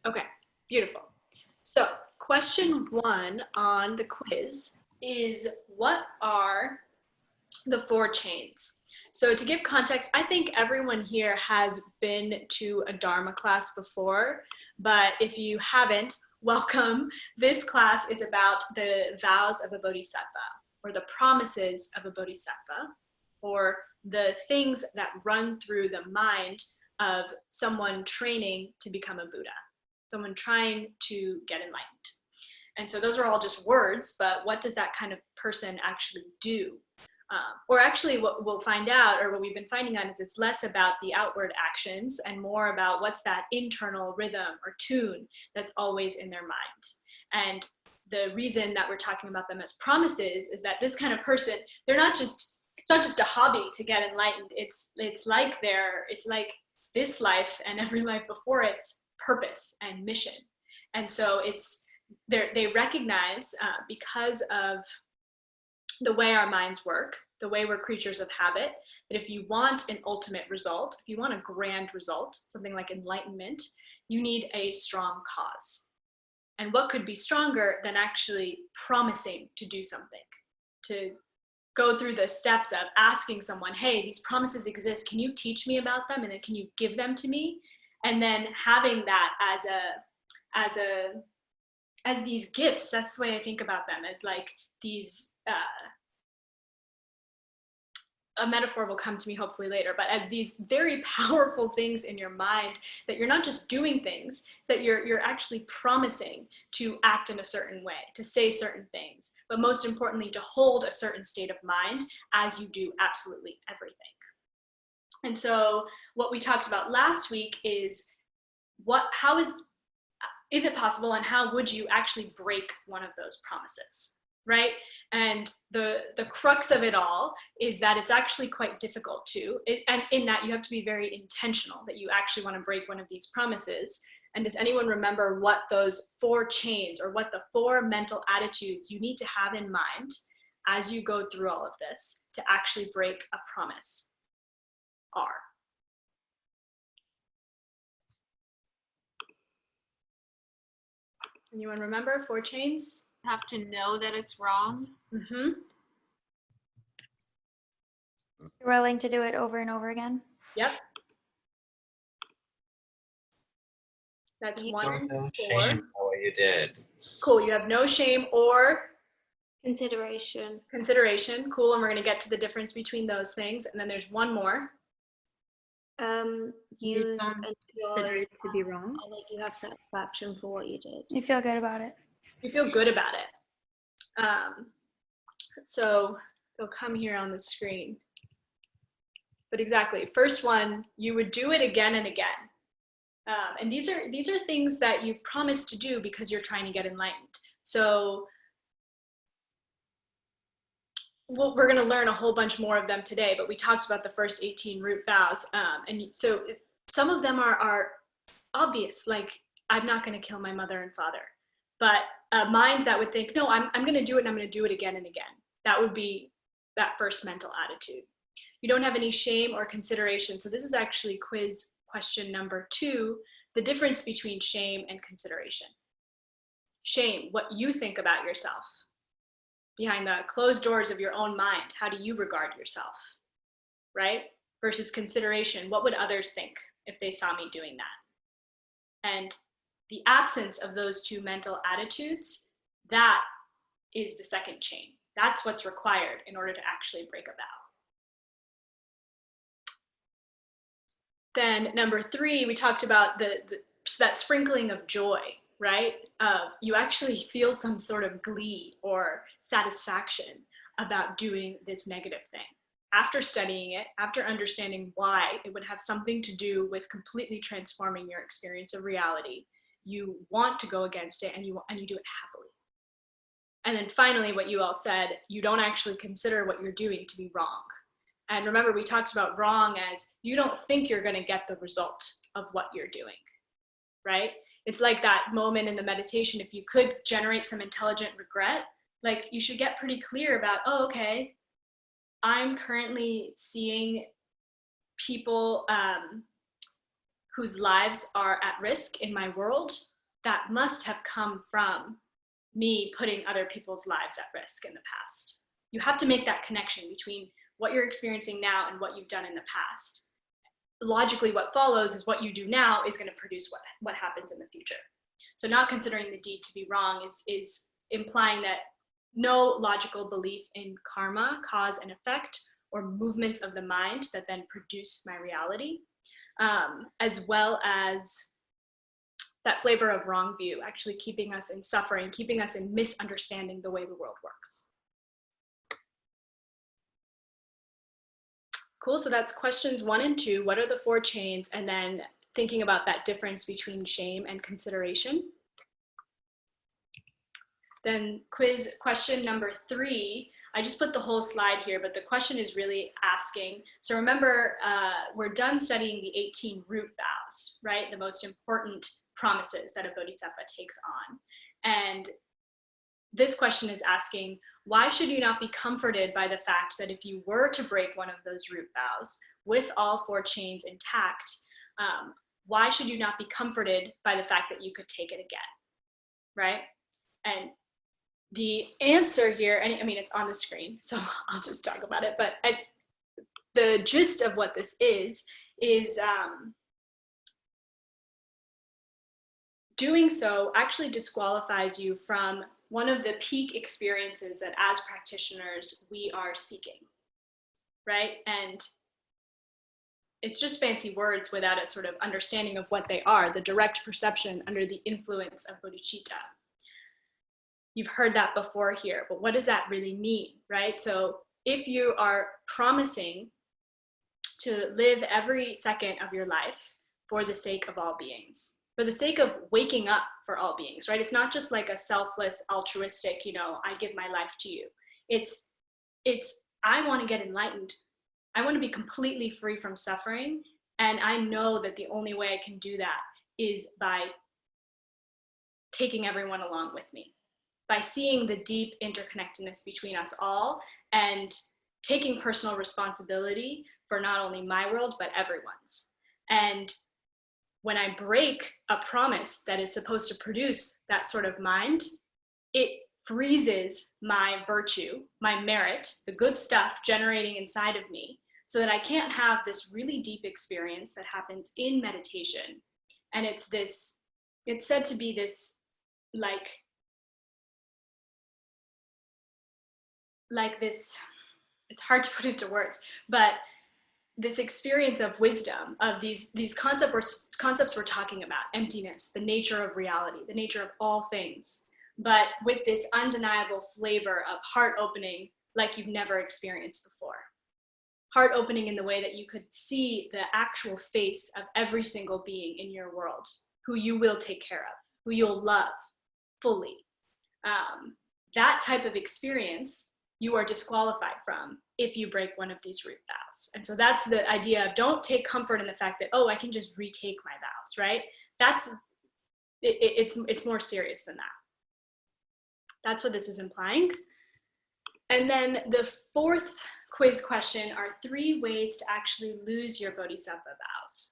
Okay, beautiful. So question 1 on the quiz is, what are the 4 chains? So to give context, I think everyone here has been to a Dharma class before, but if you haven't, welcome. This class is about the vows of a bodhisattva, or the promises of a bodhisattva, or the things that run through the mind of someone training to become a Buddha, someone trying to get enlightened. And so those are all just words, but what does that kind of person actually do? Or actually what we'll find out, or what we've been finding out, is it's less about the outward actions and more about what's that internal rhythm or tune that's always in their mind. And the reason that we're talking about them as promises is that this kind of person, it's not just a hobby to get enlightened. It's like this life and every life before it's purpose and mission. And so they recognize, because of the way our minds work, the way we're creatures of habit, that if you want an ultimate result, if you want a grand result, something like enlightenment, you need a strong cause. And what could be stronger than actually promising to do something, to go through the steps of asking someone, hey, these promises exist, can you teach me about them, and then can you give them to me? And then having that as these gifts. That's the way I think about them, as like these, a metaphor will come to me hopefully later, but as these very powerful things in your mind, that you're not just doing things, that you're actually promising to act in a certain way, to say certain things, but most importantly, to hold a certain state of mind as you do absolutely everything. And so what we talked about last week is how is it possible, and how would you actually break one of those promises, right? And the crux of it all is that it's actually quite difficult and in that you have to be very intentional that you actually want to break one of these promises. And does anyone remember what those 4 chains, or what the 4 mental attitudes you need to have in mind as you go through all of this to actually break a promise are? Anyone remember 4 chains? Have to know that it's wrong. Mm-hmm. You're willing to do it over and over again. Yep. That's You 1, No 4. shame for what you did. Cool. You have no shame or consideration. Consideration. Cool. And we're going to get to the difference between those things. And then there's one more. You don't consider it to be wrong. I think you have satisfaction for what you did. You feel good about it. You feel good about it. So they'll come here on the screen. But exactly, first one, you would do it again and again. And these are things that you've promised to do because you're trying to get enlightened. So we're going to learn a whole bunch more of them today, but we talked about the first 18 root vows. And so some of them are obvious, like, I'm not going to kill my mother and father. But a mind that would think, no, I'm going to do it, and I'm going to do it again and again. That would be that first mental attitude. You don't have any shame or consideration. So this is actually quiz question number 2, the difference between shame and consideration. Shame, what you think about yourself. Behind the closed doors of your own mind, how do you regard yourself, right? Versus consideration, what would others think if they saw me doing that? And the absence of those 2 mental attitudes, that is the second chain. That's what's required in order to actually break a vow. Then number 3, we talked about that sprinkling of joy, right? You actually feel some sort of glee or satisfaction about doing this negative thing. After studying it, after understanding why it would have something to do with completely transforming your experience of reality, you want to go against it, and you do it happily. And then finally, what you all said, you don't actually consider what you're doing to be wrong. And remember, we talked about wrong as you don't think you're going to get the result of what you're doing, right? It's like that moment in the meditation, if you could generate some intelligent regret, like you should get pretty clear about, oh, okay, I'm currently seeing people whose lives are at risk in my world. that must have come from me putting other people's lives at risk in the past. You have to make that connection between what you're experiencing now and what you've done in the past. Logically, what follows is what you do now is going to produce what happens in the future. So not considering the deed to be wrong is implying that no logical belief in karma, cause and effect, or movements of the mind that then produce my reality, as well as that flavor of wrong view, actually keeping us in suffering, keeping us in misunderstanding the way the world works. Cool, so that's questions 1 and 2. What are the 4 chains? And then thinking about that difference between shame and consideration. Then quiz question number 3. I just put the whole slide here, but the question is really asking, so remember, we're done studying the 18 root vows, right? The most important promises that a bodhisattva takes on. And this question is asking, why should you not be comforted by the fact that if you were to break one of those root vows with all 4 chains intact, why should you not be comforted by the fact that you could take it again, right? And the answer here, I mean, it's on the screen, so I'll just talk about it, but the gist of what this is doing so actually disqualifies you from one of the peak experiences that as practitioners we are seeking, right? And it's just fancy words without a sort of understanding of what they are, the direct perception under the influence of bodhicitta. You've heard that before here, but what does that really mean, right? So if you are promising to live every second of your life for the sake of all beings, for the sake of waking up for all beings, right? It's not just like a selfless, altruistic, I give my life to you. It's I want to get enlightened. I want to be completely free from suffering. And I know that the only way I can do that is by taking everyone along with me, by seeing the deep interconnectedness between us all and taking personal responsibility for not only my world, but everyone's. And when I break a promise that is supposed to produce that sort of mind, it freezes my virtue, my merit, the good stuff generating inside of me, so that I can't have this really deep experience that happens in meditation. And it's said to be this like this, it's hard to put into words, but this experience of wisdom, of these concepts we're talking about, emptiness, the nature of reality, the nature of all things, but with this undeniable flavor of heart opening like you've never experienced before. Heart opening in the way that you could see the actual face of every single being in your world, who you will take care of, who you'll love fully. That type of experience you are disqualified from if you break one of these root vows. And so that's the idea of don't take comfort in the fact that, oh, I can just retake my vows, right? It's more serious than that. That's what this is implying. And then the 4th quiz question are 3 ways to actually lose your Bodhisattva vows.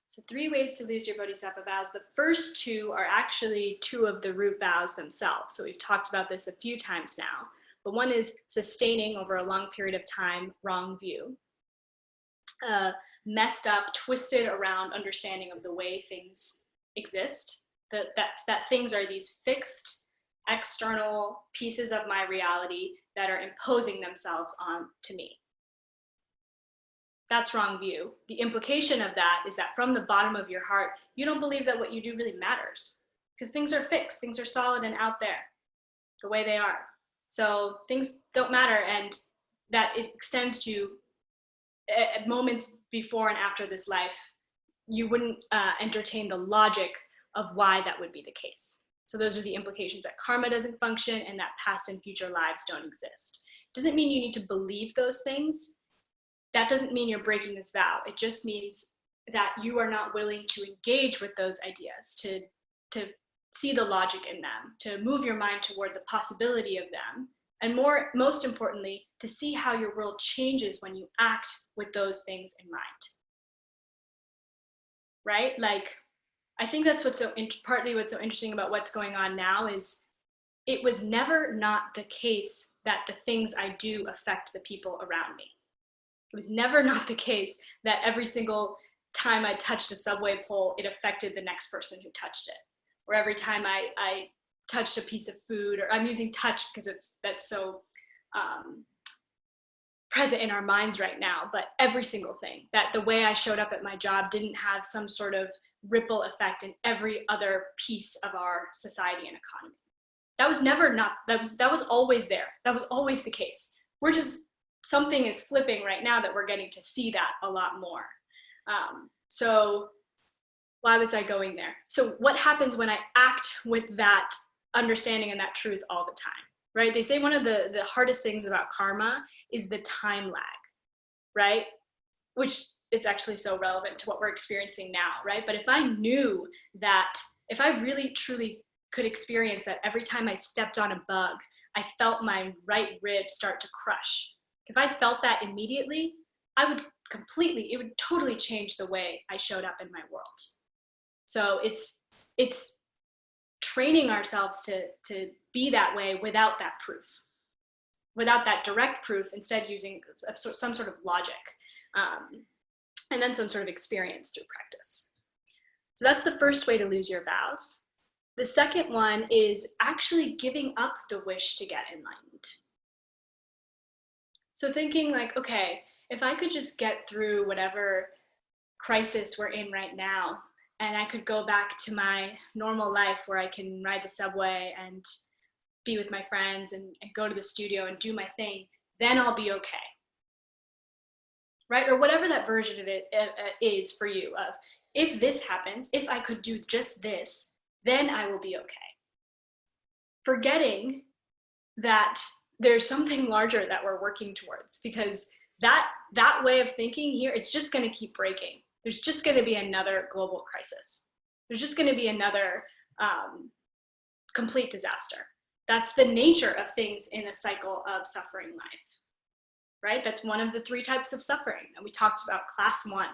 So 3 ways to lose your Bodhisattva vows. The first 2 are actually 2 of the root vows themselves. So we've talked about this a few times now. But one is sustaining over a long period of time wrong view. Messed up, twisted around understanding of the way things exist. That things are these fixed external pieces of my reality that are imposing themselves on to me. That's wrong view. The implication of that is that from the bottom of your heart, you don't believe that what you do really matters, because things are fixed, things are solid and out there the way they are. So things don't matter, and that it extends to at moments before and after this life, you wouldn't entertain the logic of why that would be the case. So those are the implications, that karma doesn't function and that past and future lives don't exist. Doesn't mean you need to believe those things. That doesn't mean you're breaking this vow. It just means that you are not willing to engage with those ideas, to see the logic in them, to move your mind toward the possibility of them, and most importantly, to see how your world changes when you act with those things in mind. right? Like, I think that's what's partly what's so interesting about what's going on now is it was never not the case that the things I do affect the people around me. It was never not the case that every single time I touched a subway pole, it affected the next person who touched it. Or every time I touched a piece of food, or I'm using touch because that's so present in our minds right now, but every single thing, that the way I showed up at my job didn't have some sort of ripple effect in every other piece of our society and economy. That was never not, that was always there. That was always the case. We're just, something is flipping right now that we're getting to see that a lot more. So why was I going there? So what happens when I act with that understanding and that truth all the time, right? They say one of the hardest things about karma is the time lag, right? Which it's actually so relevant to what we're experiencing now, right? But if I knew that, if I really truly could experience that every time I stepped on a bug, I felt my right rib start to crush. If I felt that immediately, I would it would totally change the way I showed up in my world. So it's training ourselves to be that way without that proof, without that direct proof, instead using some sort of logic, and then some sort of experience through practice. So that's the first way to lose your vows. The second one is actually giving up the wish to get enlightened. So thinking like, okay, if I could just get through whatever crisis we're in right now, and I could go back to my normal life where I can ride the subway and be with my friends and go to the studio and do my thing, then I'll be okay. Right? Or whatever that version of it is for you, of if this happens, if I could do just this, then I will be okay. Forgetting that there's something larger that we're working towards, because that way of thinking here, it's just going to keep breaking. There's just going to be another global crisis. There's just going to be another complete disaster. That's the nature of things in a cycle of suffering life, right? That's one of the 3 types of suffering that we talked about class 1.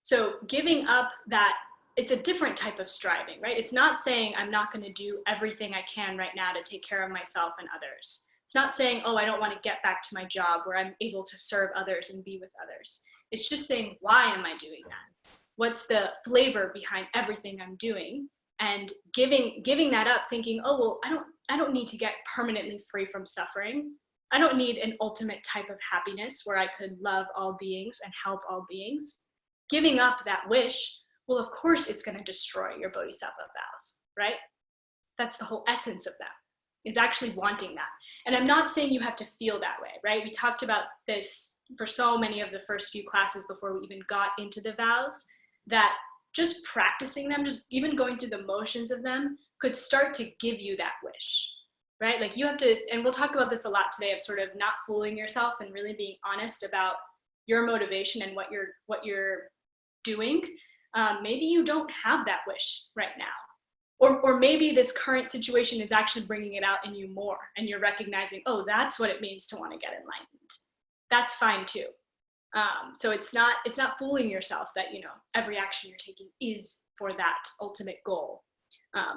So giving up that, it's a different type of striving, right? It's not saying I'm not going to do everything I can right now to take care of myself and others. It's not saying, oh, I don't want to get back to my job where I'm able to serve others and be with others. It's just saying, why am I doing that? What's the flavor behind everything I'm doing? And giving that up, thinking, oh, well, I don't need to get permanently free from suffering. I don't need an ultimate type of happiness where I could love all beings and help all beings. Giving up that wish, well, of course it's going to destroy your bodhisattva vows, right? That's the whole essence of that, is actually wanting that. And I'm not saying you have to feel that way, right? We talked about this for so many of the first few classes before we even got into the vows, that just practicing them, just even going through the motions of them, could start to give you that wish, right? Like you have to, and we'll talk about this a lot today, of sort of not fooling yourself and really being honest about your motivation and what you're doing. Maybe you don't have that wish right now. Or maybe this current situation is actually bringing it out in you more, and you're recognizing, oh, that's what it means to want to get enlightened. That's fine too. So it's not fooling yourself that, you know, every action you're taking is for that ultimate goal,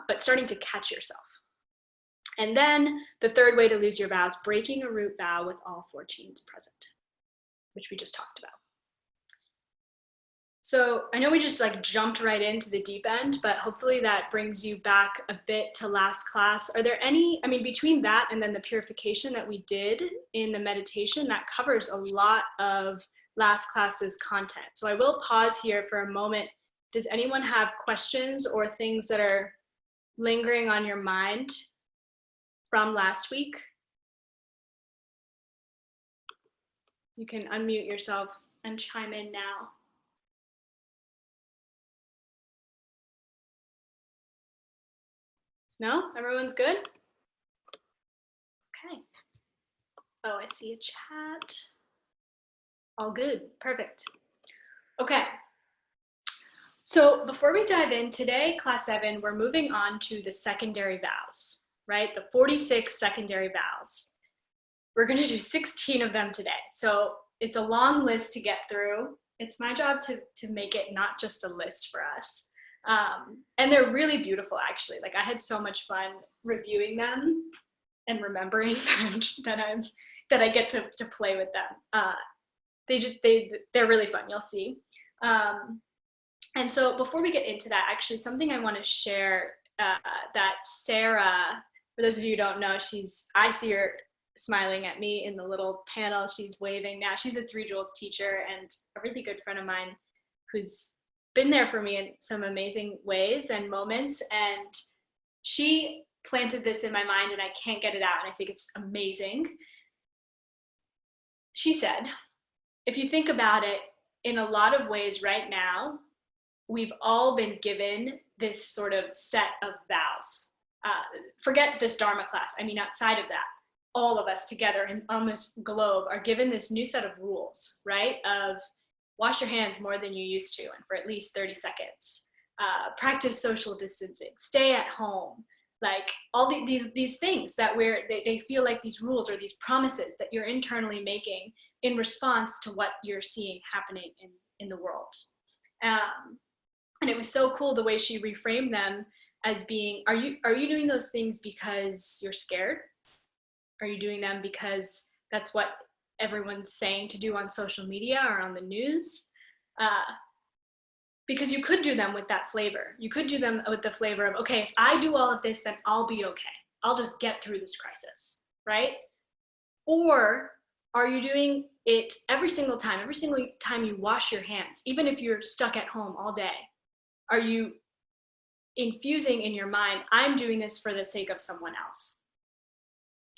but starting to catch yourself. And then the third way to lose your vows, breaking a root vow with all 4 chains present, which we just talked about. So I know we just like jumped right into the deep end, but hopefully that brings you back a bit to last class. Are there any, I mean, between that and then the purification that we did in the meditation, that covers a lot of last class's content. So I will pause here for a moment. Does anyone have questions or things that are lingering on your mind from last week? You can unmute yourself and chime in now. No? Everyone's good? Okay. Oh, I see a chat. All good. Perfect. Okay. So before we dive in today, class 7, we're moving on to the secondary vows, right? The 46 secondary vows. We're going to do 16 of them today. So it's a long list to get through. it's my job to make it not just a list for us. And they're really beautiful, actually. Like, I had so much fun reviewing them and remembering that I get to play with them. They're really fun. You'll see. And so before we get into that, actually, something I want to share that Sarah, for those of you who don't know, I see her smiling at me in the little panel. She's waving now. She's a 3 Jewels teacher and a really good friend of mine who's been there for me in some amazing ways and moments. And she planted this in my mind and I can't get it out. And I think it's amazing. She said, if you think about it, in a lot of ways right now, we've all been given this sort of set of vows. Forget this Dharma class. I mean, outside of that, all of us together and on this globe are given this new set of rules, right? Of wash your hands more than you used to and for at least 30 seconds. Practice social distancing, stay at home, like all these things that they feel like these rules or these promises that you're internally making in response to what you're seeing happening in the world. And it was so cool the way she reframed them as being, are you doing those things because you're scared? Are you doing them because that's what everyone's saying to do on social media or on the news? Because you could do them with that flavor. You could do them with the flavor of, okay, if I do all of this, then I'll be okay. I'll just get through this crisis, right? Or are you doing it every single time you wash your hands, even if you're stuck at home all day? Are you infusing in your mind, I'm doing this for the sake of someone else.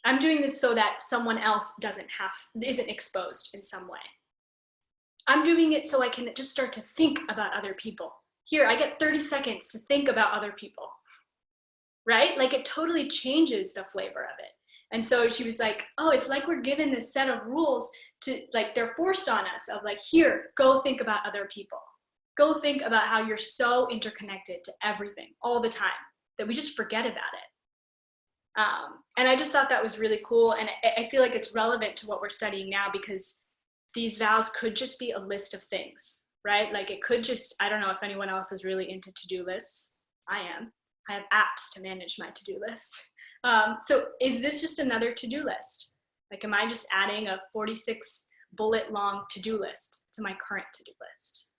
I'm doing this so that someone else isn't exposed in some way. I'm doing it so I can just start to think about other people. Here, I get 30 seconds to think about other people, right? Like, it totally changes the flavor of it. And so she was like, oh, it's like we're given this set of rules to, like, they're forced on us of like, here, go think about other people. Go think about how you're so interconnected to everything all the time that we just forget about it. And I just thought that was really cool. And I feel like it's relevant to what we're studying now, because these vows could just be a list of things, right? Like, it could just, I don't know if anyone else is really into to-do lists. I am. I have apps to manage my to-do lists. So is this just another to-do list? Like, am I just adding a 46 bullet long to-do list to my current to-do list?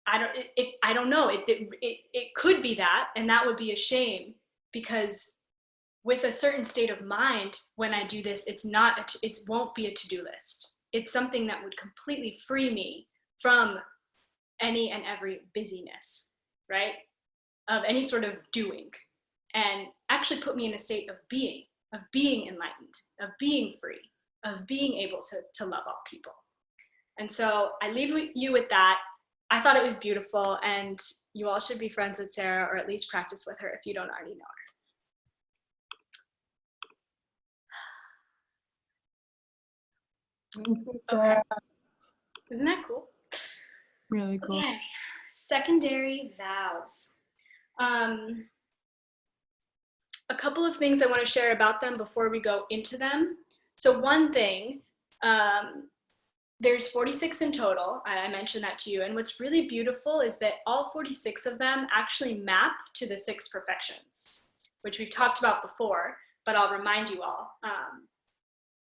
I don't know. It could be that, and that would be a shame, because with a certain state of mind, when I do this, it won't be a to-do list. It's something that would completely free me from any and every busyness, right? Of any sort of doing, and actually put me in a state of being enlightened, of being free, of being able to love all people. And so I leave you with that. I thought it was beautiful, and you all should be friends with Sarah, or at least practice with her if you don't already know her. Okay. Isn't that cool? Really cool. Okay, secondary vows. A couple of things I want to share about them before we go into them. So one thing, there's 46 in total. I mentioned that to you. And what's really beautiful is that all 46 of them actually map to the 6 perfections, which we've talked about before, but I'll remind you all.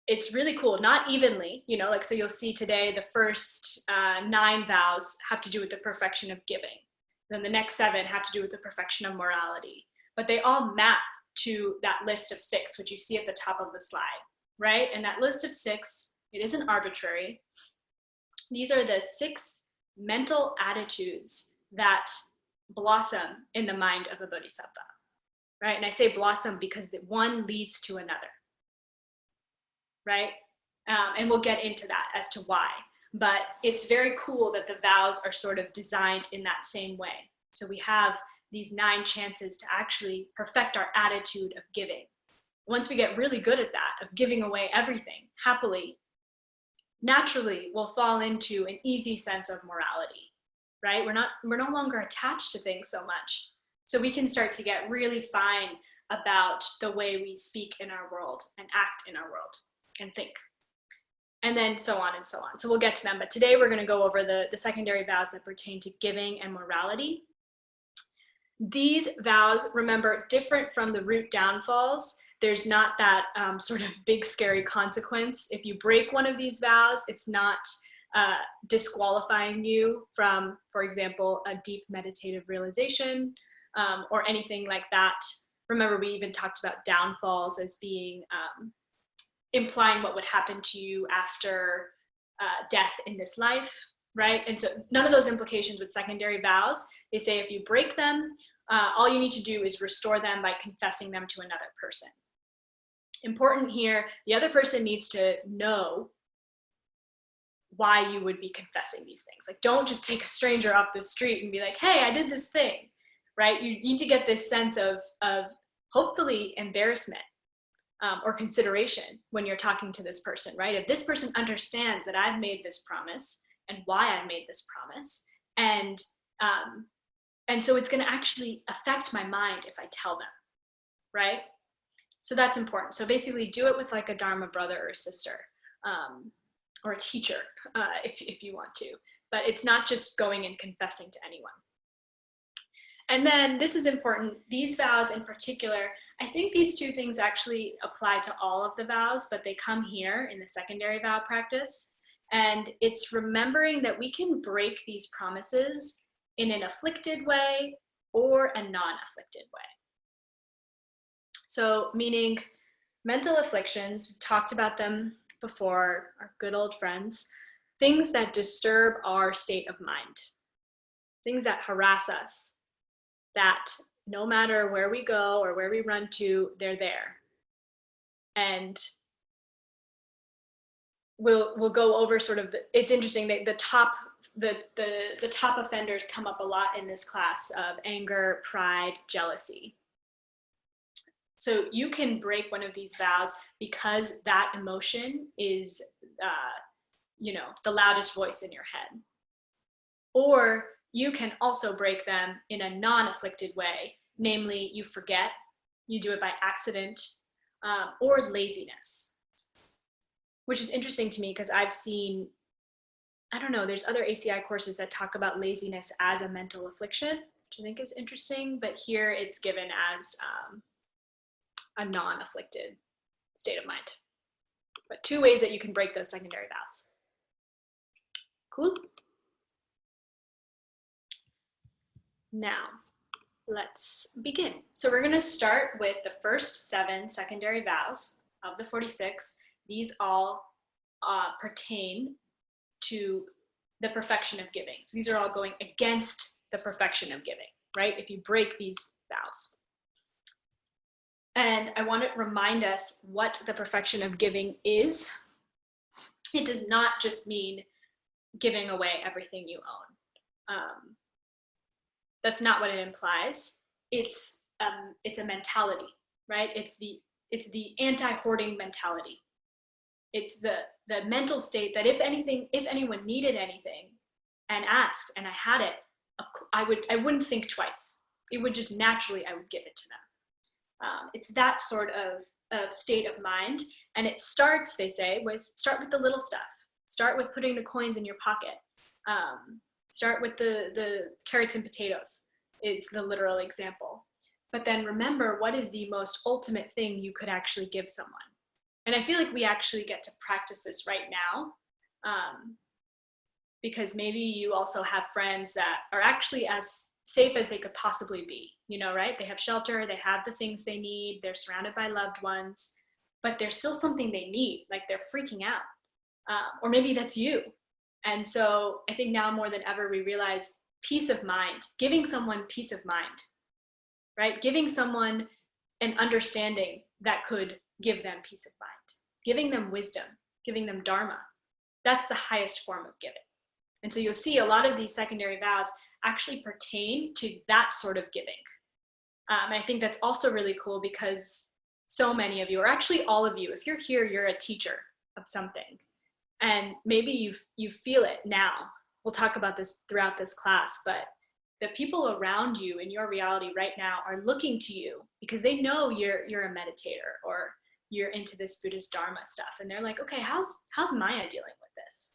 It's really cool, not evenly, like, so you'll see today the first 9 vows have to do with the perfection of giving. Then the next 7 have to do with the perfection of morality. But they all map to that list of 6, which you see at the top of the slide, right? And that list of 6, it isn't arbitrary. These are the 6 mental attitudes that blossom in the mind of a bodhisattva, right? And I say blossom because the one leads to another, right? And we'll get into that as to why. But it's very cool that the vows are sort of designed in that same way. So we have these 9 chances to actually perfect our attitude of giving. Once we get really good at that, of giving away everything happily, naturally we'll fall into an easy sense of morality, right? We're no longer attached to things so much. So we can start to get really fine about the way we speak in our world and act in our world and think. and then so on and so on. So we'll get to them, but today we're going to go over the secondary vows that pertain to giving and morality. These vows, remember, different from the root downfalls. There's not that sort of big scary consequence. If you break one of these vows, it's not disqualifying you from, for example, a deep meditative realization or anything like that. Remember, we even talked about downfalls as being implying what would happen to you after death in this life, right? And so none of those implications with secondary vows. They say if you break them, all you need to do is restore them by confessing them to another person. Important here, the other person needs to know why you would be confessing these things. Like, don't just take a stranger off the street and be like, hey, I did this thing, right? You need to get this sense of hopefully embarrassment or consideration when you're talking to this person, right? If this person understands that I've made this promise and why I made this promise, and so it's going to actually affect my mind if I tell them, right? So that's important. So basically do it with like a Dharma brother or sister or a teacher if you want to, but it's not just going and confessing to anyone. And then this is important, these vows in particular, I think these two things actually apply to all of the vows, but they come here in the secondary vow practice. And it's remembering that we can break these promises in an afflicted way or a non-afflicted way. So meaning mental afflictions, we've talked about them before, our good old friends, things that disturb our state of mind, things that harass us, that no matter where we go or where we run to, they're there. And we'll go over sort of, it's interesting that the top offenders come up a lot in this class of anger, pride, jealousy. So you can break one of these vows because that emotion is, the loudest voice in your head. Or you can also break them in a non-afflicted way, namely you forget, you do it by accident, or laziness, which is interesting to me because I've seen, I don't know, there's other ACI courses that talk about laziness as a mental affliction, which I think is interesting, but here it's given as a non-afflicted state of mind. But two ways that you can break those secondary vows. Cool? Now, let's begin. So we're going to start with the first 7 secondary vows of the 46. These all pertain to the perfection of giving. So these are all going against the perfection of giving, right? If you break these vows. And I want to remind us what the perfection of giving is. It does not just mean giving away everything you own. That's not what it implies. It's a mentality, right? It's the anti-hoarding mentality. It's the mental state that if anyone needed anything and asked and I had it, I wouldn't think twice. It would just naturally, I would give it to them. It's that sort of state of mind. And it starts, they say, start with the little stuff. Start with putting the coins in your pocket. Start with the carrots and potatoes is the literal example. But then remember, what is the most ultimate thing you could actually give someone? And I feel like we actually get to practice this right now, because maybe you also have friends that are actually as safe as they could possibly be, right? They have shelter, they have the things they need, they're surrounded by loved ones, but there's still something they need, like they're freaking out. Or maybe that's you. And so I think now more than ever, we realize peace of mind, giving someone peace of mind, right? Giving someone an understanding that could give them peace of mind, giving them wisdom, giving them dharma. That's the highest form of giving. And so you'll see a lot of these secondary vows actually pertain to that sort of giving. I think that's also really cool because so many of you, or actually all of you, if you're here, you're a teacher of something. And maybe you feel it now. We'll talk about this throughout this class, but the people around you in your reality right now are looking to you because they know you're a meditator, or you're into this Buddhist Dharma stuff, and they're like, okay, how's Maya dealing with this,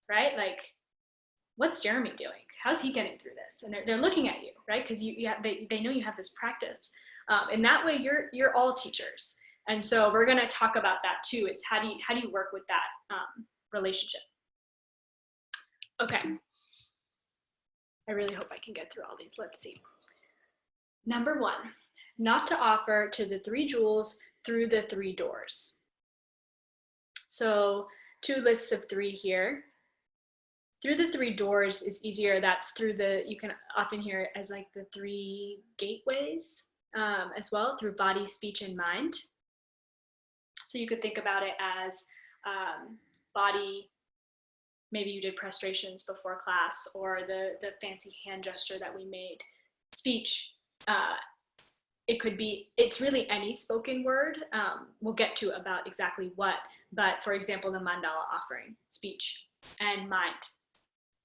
right? Like, what's Jeremy doing? How's he getting through this? And they're looking at you, right? Because they know you have this practice. And that way you're all teachers. And so we're going to talk about that too, is how do you work with that relationship? Okay. I really hope I can get through all these. Let's see. Number 1, not to offer to the 3 jewels through the 3 doors. So 2 lists of 3 here. Through the 3 doors is easier. That's through you can often hear it as like the 3 gateways as well, through body, speech, and mind. So you could think about it as body, maybe you did prostrations before class, or the fancy hand gesture that we made. Speech, it's really any spoken word. We'll get to about exactly what, but for example, the mandala offering, speech, and mind,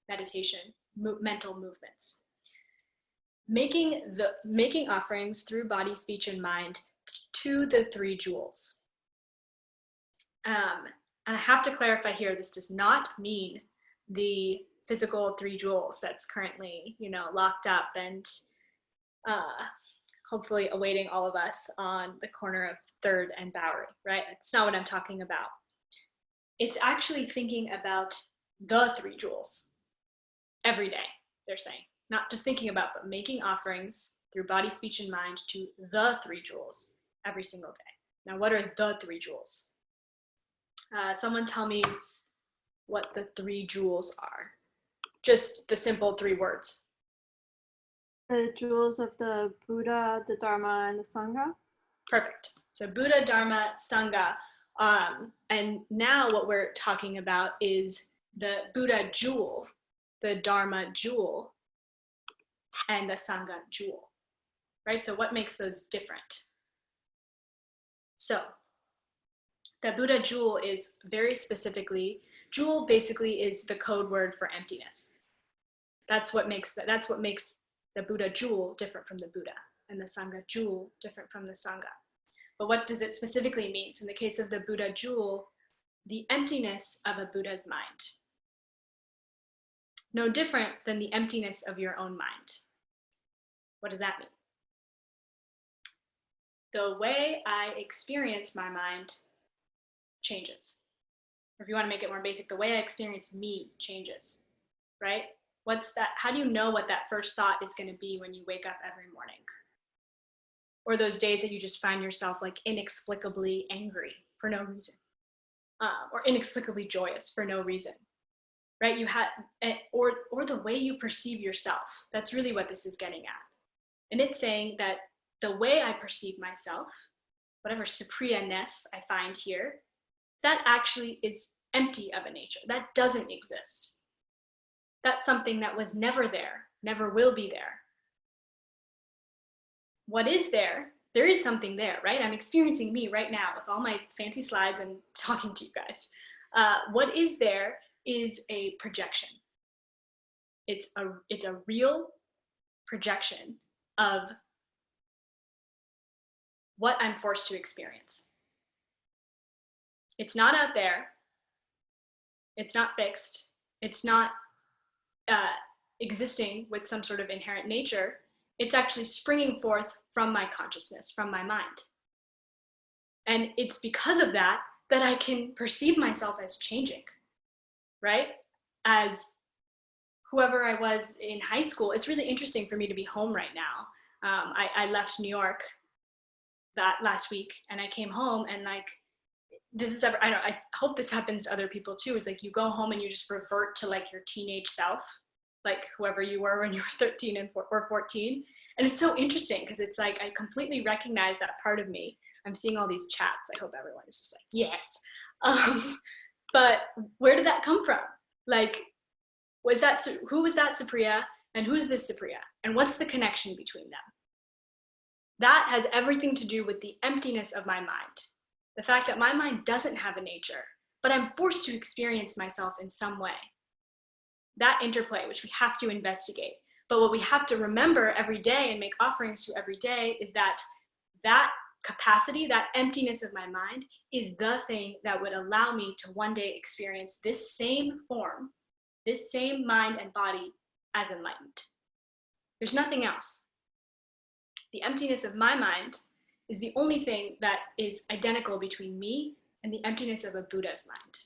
meditation, mental movements. Making offerings through body, speech, and mind to the 3 jewels. And I have to clarify here, this does not mean the physical 3 jewels that's currently, locked up and hopefully awaiting all of us on the corner of 3rd and Bowery, right? It's not what I'm talking about. It's actually thinking about the 3 jewels every day, they're saying. Not just thinking about, but making offerings through body, speech, and mind to the 3 jewels every single day. Now, what are the 3 jewels? Someone tell me what the 3 jewels are. Just the simple 3 words. The jewels of the Buddha, the Dharma, and the Sangha. Perfect. So Buddha, Dharma, Sangha. And now what we're talking about is the Buddha jewel, the Dharma jewel, and the Sangha jewel, right? So what makes those different? So the Buddha jewel is very specifically, jewel basically is the code word for emptiness. That's what makes the Buddha jewel different from the Buddha, and the Sangha jewel different from the Sangha. But what does it specifically mean? So in the case of the Buddha jewel, the emptiness of a Buddha's mind. No different than the emptiness of your own mind. What does that mean? The way I experience my mind changes. Or if you want to make it more basic, the way I experience me changes, right? What's that? How do you know what that first thought is going to be when you wake up every morning? Or those days that you just find yourself like inexplicably angry for no reason, or inexplicably joyous for no reason, right? Or the way you perceive yourself. That's really what this is getting at. And it's saying that the way I perceive myself, whatever Supriya-ness I find here, that actually is empty of a nature. That doesn't exist. That's something that was never there, never will be there. What is there? There is something there, right? I'm experiencing me right now with all my fancy slides and talking to you guys. What is there is a projection. It's a real projection of what I'm forced to experience. It's not out there. It's not fixed. It's not existing with some sort of inherent nature. It's actually springing forth from my consciousness, from my mind. And it's because of that that I can perceive myself as changing, right? As whoever I was in high school. It's really interesting for me to be home right now. I left New York that last week, and I came home, and like, I hope this happens to other people too. It's like you go home and you just revert to like your teenage self, like whoever you were when you were 13 or 14. And it's so interesting because it's like I completely recognize that part of me. I'm seeing all these chats. I hope everyone is just like, yes. But where did that come from? Like, who was that Supriya, and who's this Supriya? And what's the connection between them? That has everything to do with the emptiness of my mind. The fact that my mind doesn't have a nature, but I'm forced to experience myself in some way. That interplay, which we have to investigate. But what we have to remember every day and make offerings to every day is that capacity, that emptiness of my mind, is the thing that would allow me to one day experience this same form, this same mind and body as enlightened. There's nothing else. The emptiness of my mind is the only thing that is identical between me and the emptiness of a Buddha's mind.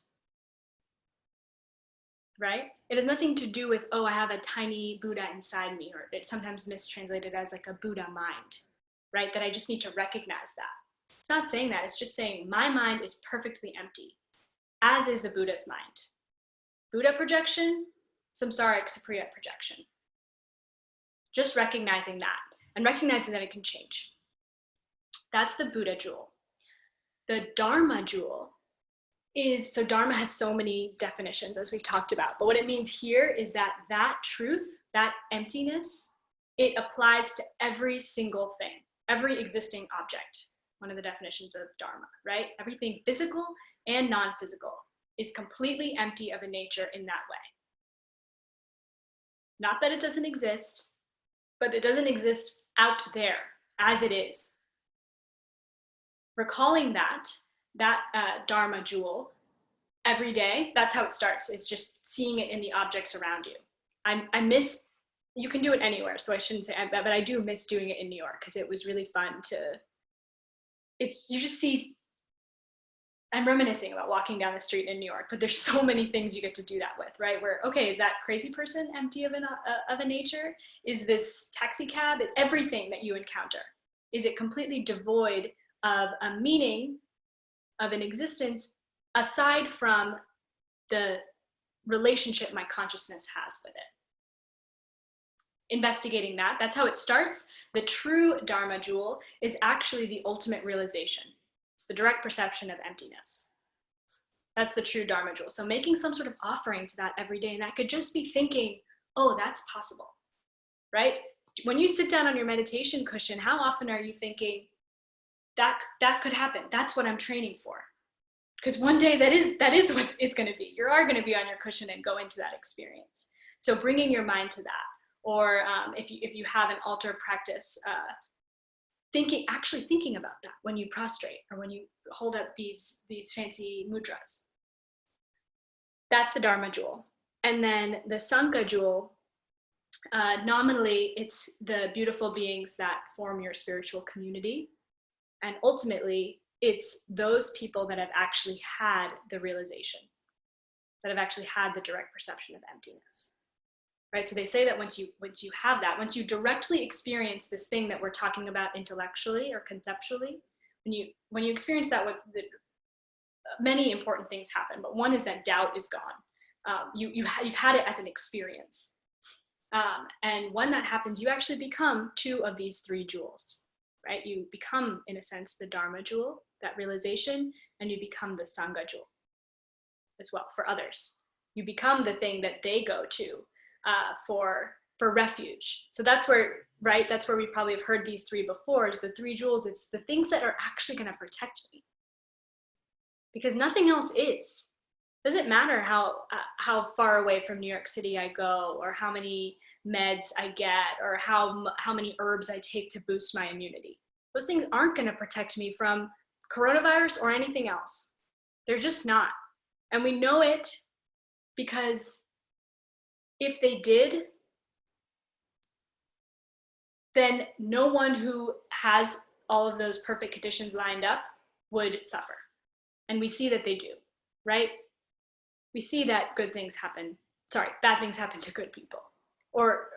Right? It has nothing to do with, oh, I have a tiny Buddha inside me, or it's sometimes mistranslated as like a Buddha mind, right? That I just need to recognize that. It's not saying that. It's just saying my mind is perfectly empty, as is the Buddha's mind. Buddha projection, samsaric Supriya projection. Just recognizing that and recognizing that it can change. That's the Buddha jewel. The Dharma jewel is, so Dharma has so many definitions as we've talked about, but what it means here is that that truth, that emptiness, it applies to every single thing, every existing object. One of the definitions of Dharma, right? Everything physical and non-physical is completely empty of a nature in that way. Not that it doesn't exist, but it doesn't exist out there as it is. Recalling that Dharma jewel every day, that's how it starts. It's just seeing it in the objects around you. I miss, you can do it anywhere, so I shouldn't say, but I do miss doing it in New York because it was really fun to, you just see, I'm reminiscing about walking down the street in New York, but there's so many things you get to do that with, right? Where, okay, is that crazy person empty of a nature? Is this taxi cab? Everything that you encounter, is it completely devoid of a meaning, of an existence, aside from the relationship my consciousness has with it? Investigating that, that's how it starts. The true Dharma jewel is actually the ultimate realization. It's the direct perception of emptiness. That's the true Dharma jewel. So making some sort of offering to that every day, and that could just be thinking, oh, that's possible, right? When you sit down on your meditation cushion, how often are you thinking, that could happen, that's what I'm training for? Because one day that is what it's going to be. You are going to be on your cushion and go into that experience. So bringing your mind to that, or if you have an altar practice, actually thinking about that when you prostrate or when you hold up these fancy mudras. That's the Dharma jewel. And then the Sangha jewel, nominally, it's the beautiful beings that form your spiritual community. And ultimately, it's those people that have actually had the realization, that have actually had the direct perception of emptiness, right? So they say that once you have that, once you directly experience this thing that we're talking about intellectually or conceptually, when you experience that, many important things happen. But one is that doubt is gone. You've had it as an experience, and when that happens, you actually become two of these three jewels. Right? You become, in a sense, the Dharma jewel, that realization, and you become the Sangha jewel as well for others. You become the thing that they go to for refuge. So that's where, right? That's where we probably have heard these three before, is the three jewels. It's the things that are actually going to protect me, because nothing else is. Doesn't matter how far away from New York City I go, or how many meds I get, or how many herbs I take to boost my immunity. Those things aren't going to protect me from coronavirus or anything else. They're just not. And we know it because if they did, then no one who has all of those perfect conditions lined up would suffer. And we see that they do, right? We see that bad things happen to good people. Or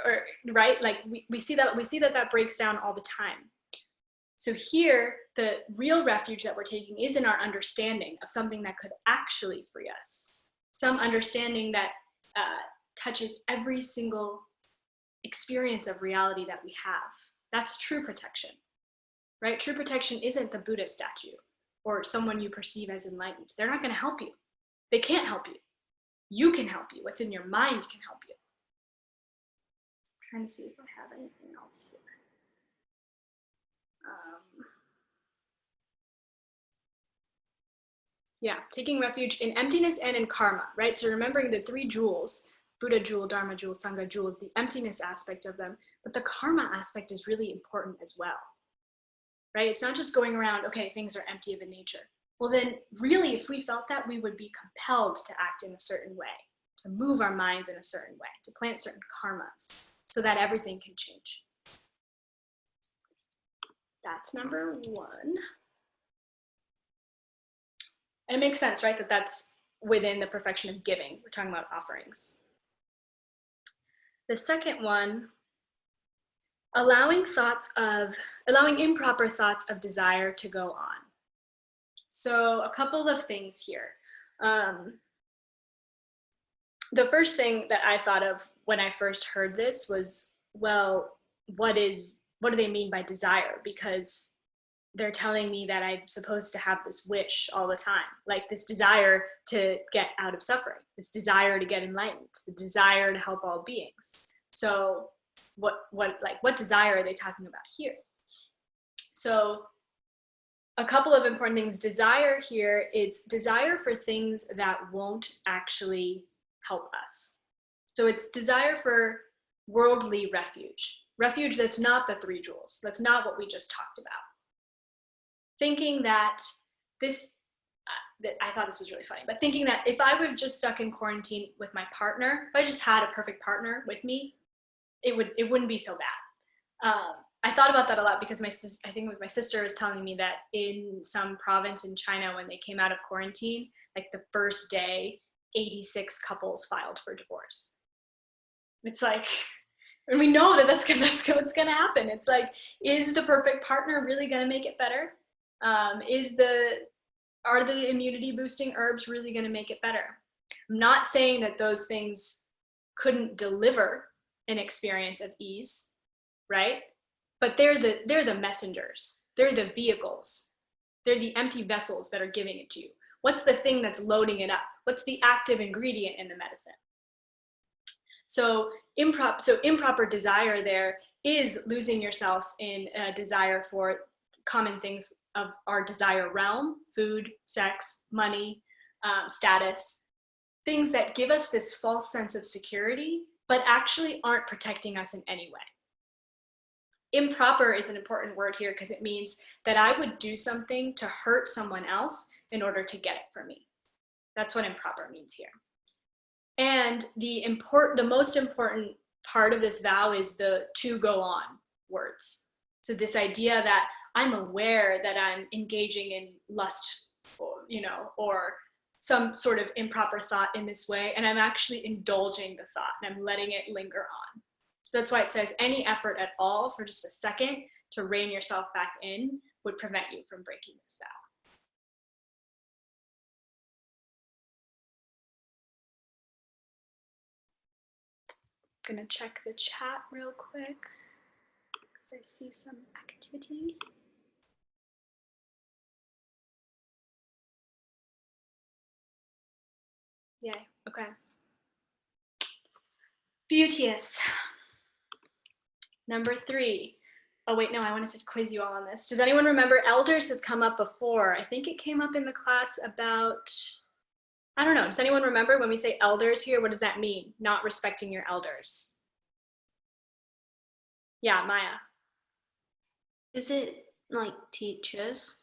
right, like we see that breaks down all the time. So here, the real refuge that we're taking is in our understanding of something that could actually free us. Some understanding that touches every single experience of reality that we have. That's true protection, right? True protection isn't the Buddha statue or someone you perceive as enlightened. They're not going to help you. They can't help you. You can help you. What's in your mind can help you. Trying to see if I have anything else here. Yeah, taking refuge in emptiness and in karma, right? So remembering the three jewels, Buddha jewel, Dharma jewel, Sangha jewel, is the emptiness aspect of them, but the karma aspect is really important as well, right? It's not just going around, okay, things are empty of a nature. Well, then really, if we felt that, we would be compelled to act in a certain way, to move our minds in a certain way, to plant certain karmas so that everything can change. That's number one. And it makes sense, right? That that's within the perfection of giving. We're talking about offerings. The second one, allowing improper thoughts of desire to go on. So a couple of things here. The first thing that I thought of when I first heard this was, well, what do they mean by desire? Because they're telling me that I'm supposed to have this wish all the time, like this desire to get out of suffering, this desire to get enlightened, the desire to help all beings. So what desire are they talking about here? So a couple of important things. Desire here, it's desire for things that won't actually help us. So it's desire for worldly refuge that's not the 3 jewels. That's not what we just talked about. Thinking that I thought this was really funny, but thinking that if I were just stuck in quarantine with my partner, if I just had a perfect partner with me, it wouldn't be so bad. I thought about that a lot because I think it was my sister was telling me that in some province in China, when they came out of quarantine, like the first day, 86 couples filed for divorce. It's like, and we know that that's what's going to happen. It's like, is the perfect partner really going to make it better? Are the immunity boosting herbs really going to make it better? I'm not saying that those things couldn't deliver an experience of ease, right? But they're the messengers. They're the vehicles. They're the empty vessels that are giving it to you. What's the thing that's loading it up? What's the active ingredient in the medicine? So improper desire there is losing yourself in a desire for common things of our desire realm: food, sex, money, status, things that give us this false sense of security, but actually aren't protecting us in any way. Improper is an important word here because it means that I would do something to hurt someone else in order to get it for me. That's what improper means here. And the most important part of this vow is the to go on words. So this idea that I'm aware that I'm engaging in lust, or some sort of improper thought in this way, and I'm actually indulging the thought and I'm letting it linger on. So that's why it says any effort at all for just a second to rein yourself back in would prevent you from breaking this vow. Gonna check the chat real quick because I see some activity. Yay, okay. Beauteous. Number 3. Oh wait, no, I wanted to quiz you all on this. Does anyone remember elders has come up before? I think it came up in the class about, I don't know. Does anyone remember when we say elders here, what does that mean? Not respecting your elders. Yeah, Maya. Is it like teachers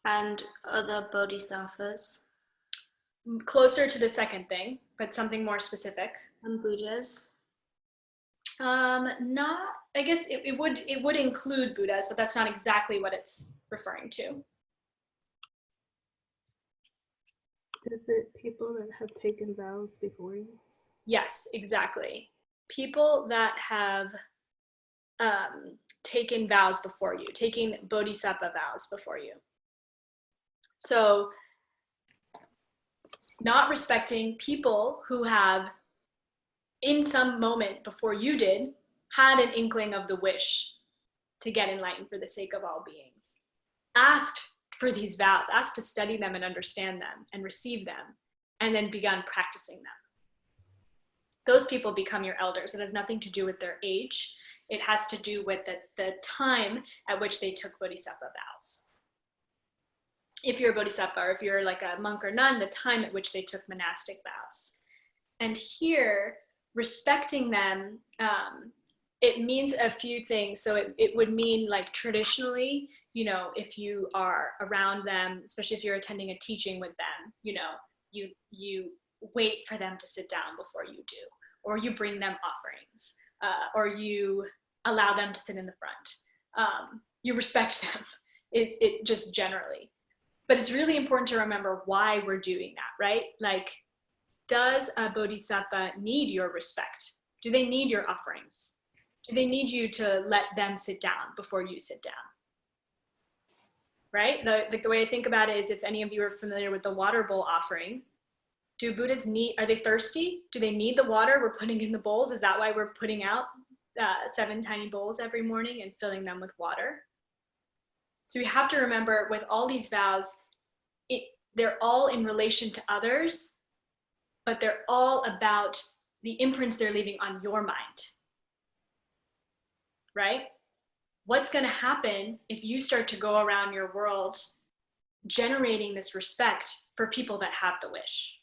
and other bodhisattvas Closer to the second thing, but something more specific. and Buddhas? I guess it would include Buddhas, but that's not exactly what it's referring to. Is it people that have taken vows before you? Yes, exactly. People that have taken vows before you, taking Bodhisattva vows before you. So not respecting people who have, in some moment before you did, had an inkling of the wish to get enlightened for the sake of all beings. Asked for these vows, asked to study them and understand them and receive them, and then begun practicing them. Those people become your elders. It has nothing to do with their age. It has to do with the time at which they took Bodhisattva vows. If you're a Bodhisattva, or if you're like a monk or nun, the time at which they took monastic vows. And here, respecting them it means a few things. So it would mean, like, traditionally, you know, if you are around them, especially if you're attending a teaching with them, you know, you wait for them to sit down before you do, or you bring them offerings, or you allow them to sit in the front. You respect them, it just generally. But it's really important to remember why we're doing that, right? Like, does a bodhisattva need your respect? Do they need your offerings? Do they need you to let them sit down before you sit down? Right? The way I think about it is, if any of you are familiar with the water bowl offering, do Buddhas are they thirsty? Do they need the water we're putting in the bowls? Is that why we're putting out 7 tiny bowls every morning and filling them with water? So we have to remember, with all these vows, they're all in relation to others, but they're all about the imprints they're leaving on your mind. Right? What's going to happen if you start to go around your world generating this respect for people that have the wish,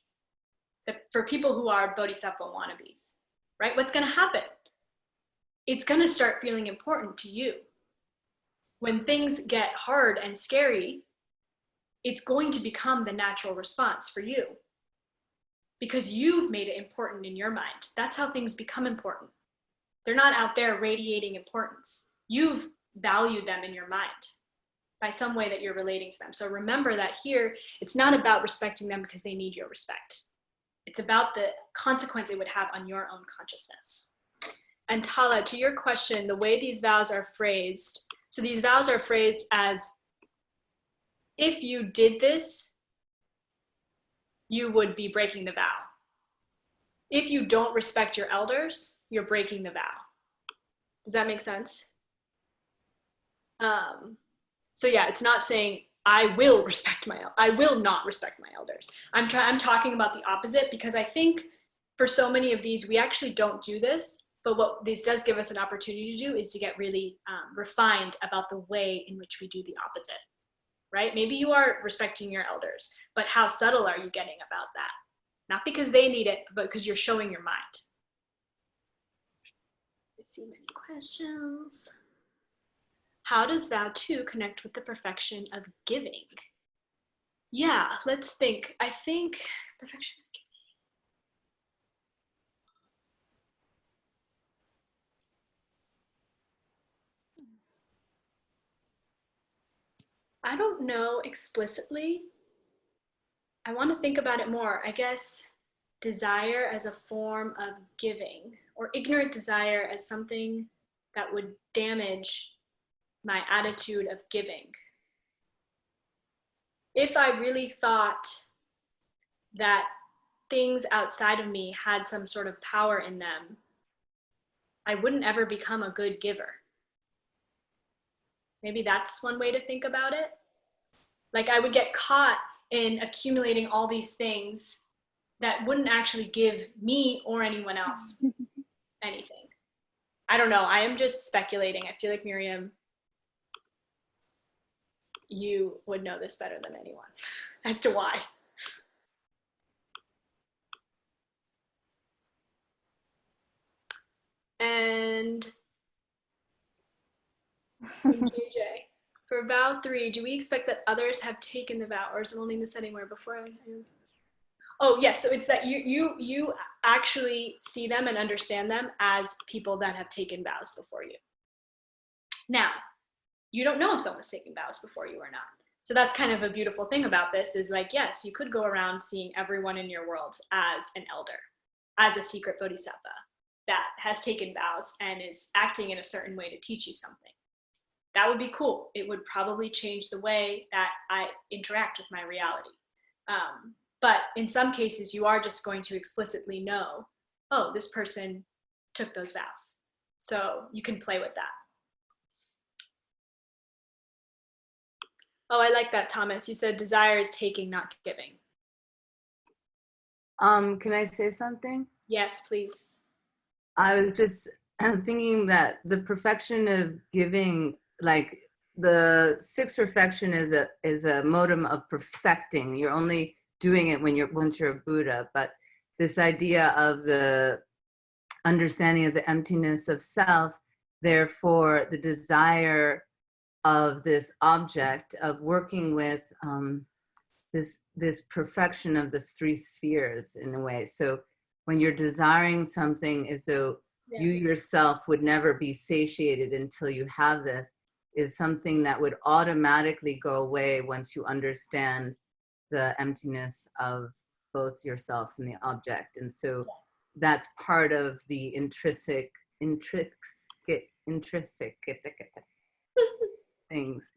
for people who are bodhisattva wannabes, right? What's going to happen? It's going to start feeling important to you. When things get hard and scary, it's going to become the natural response for you, because you've made it important in your mind. That's how things become important. They're not out there radiating importance. You've valued them in your mind by some way that you're relating to them. So remember that here, it's not about respecting them because they need your respect. It's about the consequence it would have on your own consciousness. And Tala, to your question, the way these vows are phrased, so these vows are phrased as, if you did this, you would be breaking the vow. If you don't respect your elders, you're breaking the vow. Does that make sense? So yeah, it's not saying I will not respect my elders. I'm talking about the opposite, because I think for so many of these, we actually don't do this, but what this does give us an opportunity to do is to get really refined about the way in which we do the opposite, right? Maybe you are respecting your elders, but how subtle are you getting about that? Not because they need it, but because you're showing your mind. I see many questions. How does vow 2 connect with the perfection of giving? Yeah, let's think. I think perfection of giving. I don't know explicitly. I want to think about it more. I guess desire as a form of giving, or ignorant desire as something that would damage my attitude of giving. If I really thought that things outside of me had some sort of power in them, I wouldn't ever become a good giver. Maybe that's one way to think about it. Like, I would get caught in accumulating all these things that wouldn't actually give me or anyone else anything. I don't know. I am just speculating. I feel like, Miriam, you would know this better than anyone as to why. And JJ, for vow 3, do we expect that others have taken the vow, or is it only in the setting where before I Oh, yes. So it's that you actually see them and understand them as people that have taken vows before you. Now, you don't know if someone's taken vows before you or not. So that's kind of a beautiful thing about this, is like, yes, you could go around seeing everyone in your world as an elder, as a secret bodhisattva that has taken vows and is acting in a certain way to teach you something. That would be cool. It would probably change the way that I interact with my reality. But in some cases, you are just going to explicitly know, oh, this person took those vows. So you can play with that. Oh, I like that, Thomas. You said desire is taking, not giving. Can I say something? Yes, please. I was just thinking that the perfection of giving, like the sixth perfection is a modum of perfecting. You're only doing it once you're a Buddha, but this idea of the understanding of the emptiness of self therefore the desire of this object of working with this perfection of the three spheres in a way. So when you're desiring something as though you yourself would never be satiated until you have this, is something that would automatically go away once you understand the emptiness of both yourself and the object. And so that's part of the intrinsic things.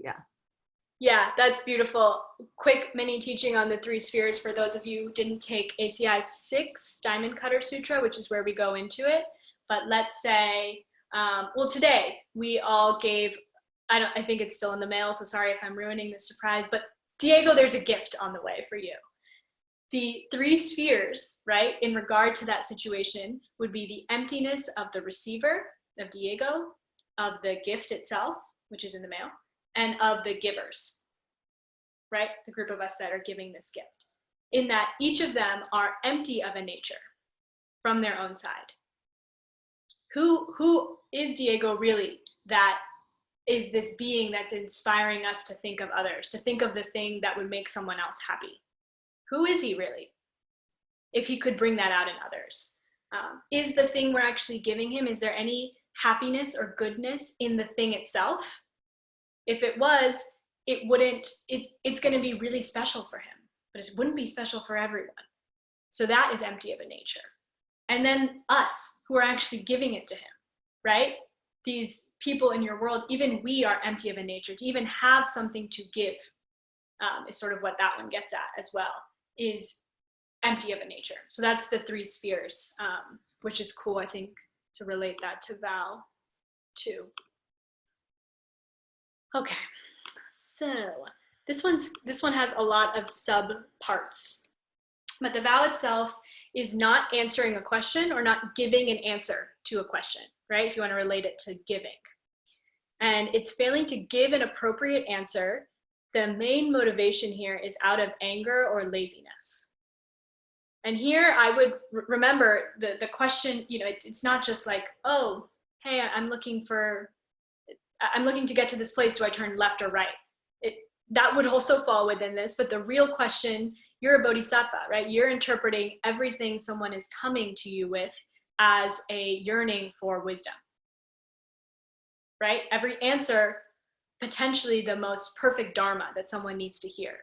Yeah, that's beautiful. Quick mini teaching on the three spheres for those of you who didn't take ACI 6 Diamond Cutter Sutra, which is where we go into it. But let's say, well, today we all gave, I think it's still in the mail, so sorry if I'm ruining the surprise, but Diego, there's a gift on the way for you. The three spheres, right, in regard to that situation would be the emptiness of the receiver, of Diego, of the gift itself, which is in the mail, and of the givers, right? The group of us that are giving this gift. In that each of them are empty of a nature from their own side. Who is Diego really that is this being that's inspiring us to think of others, to think of the thing that would make someone else happy? Who is he really? If he could bring that out in others. Is the thing we're actually giving him, is there any happiness or goodness in the thing itself? If it was, it wouldn't, it's going to be really special for him, but it wouldn't be special for everyone. So that is empty of a nature. And then us, who are actually giving it to him, right? These people in your world, even we are empty of a nature. To even have something to give is sort of what that one gets at as well, is empty of a nature. So that's the three spheres, which is cool, I think, to relate that to vow 2. Okay, so this one has a lot of sub parts, but the vow itself is not answering a question or not giving an answer to a question, right? If you want to relate it to giving. And it's failing to give an appropriate answer. The main motivation here is out of anger or laziness. And here I would remember the question, you know, it's not just like, oh, hey, I'm looking to get to this place. Do I turn left or right? That would also fall within this, but the real question, you're a bodhisattva, right? You're interpreting everything someone is coming to you with as a yearning for wisdom, right? Every answer, potentially the most perfect dharma that someone needs to hear.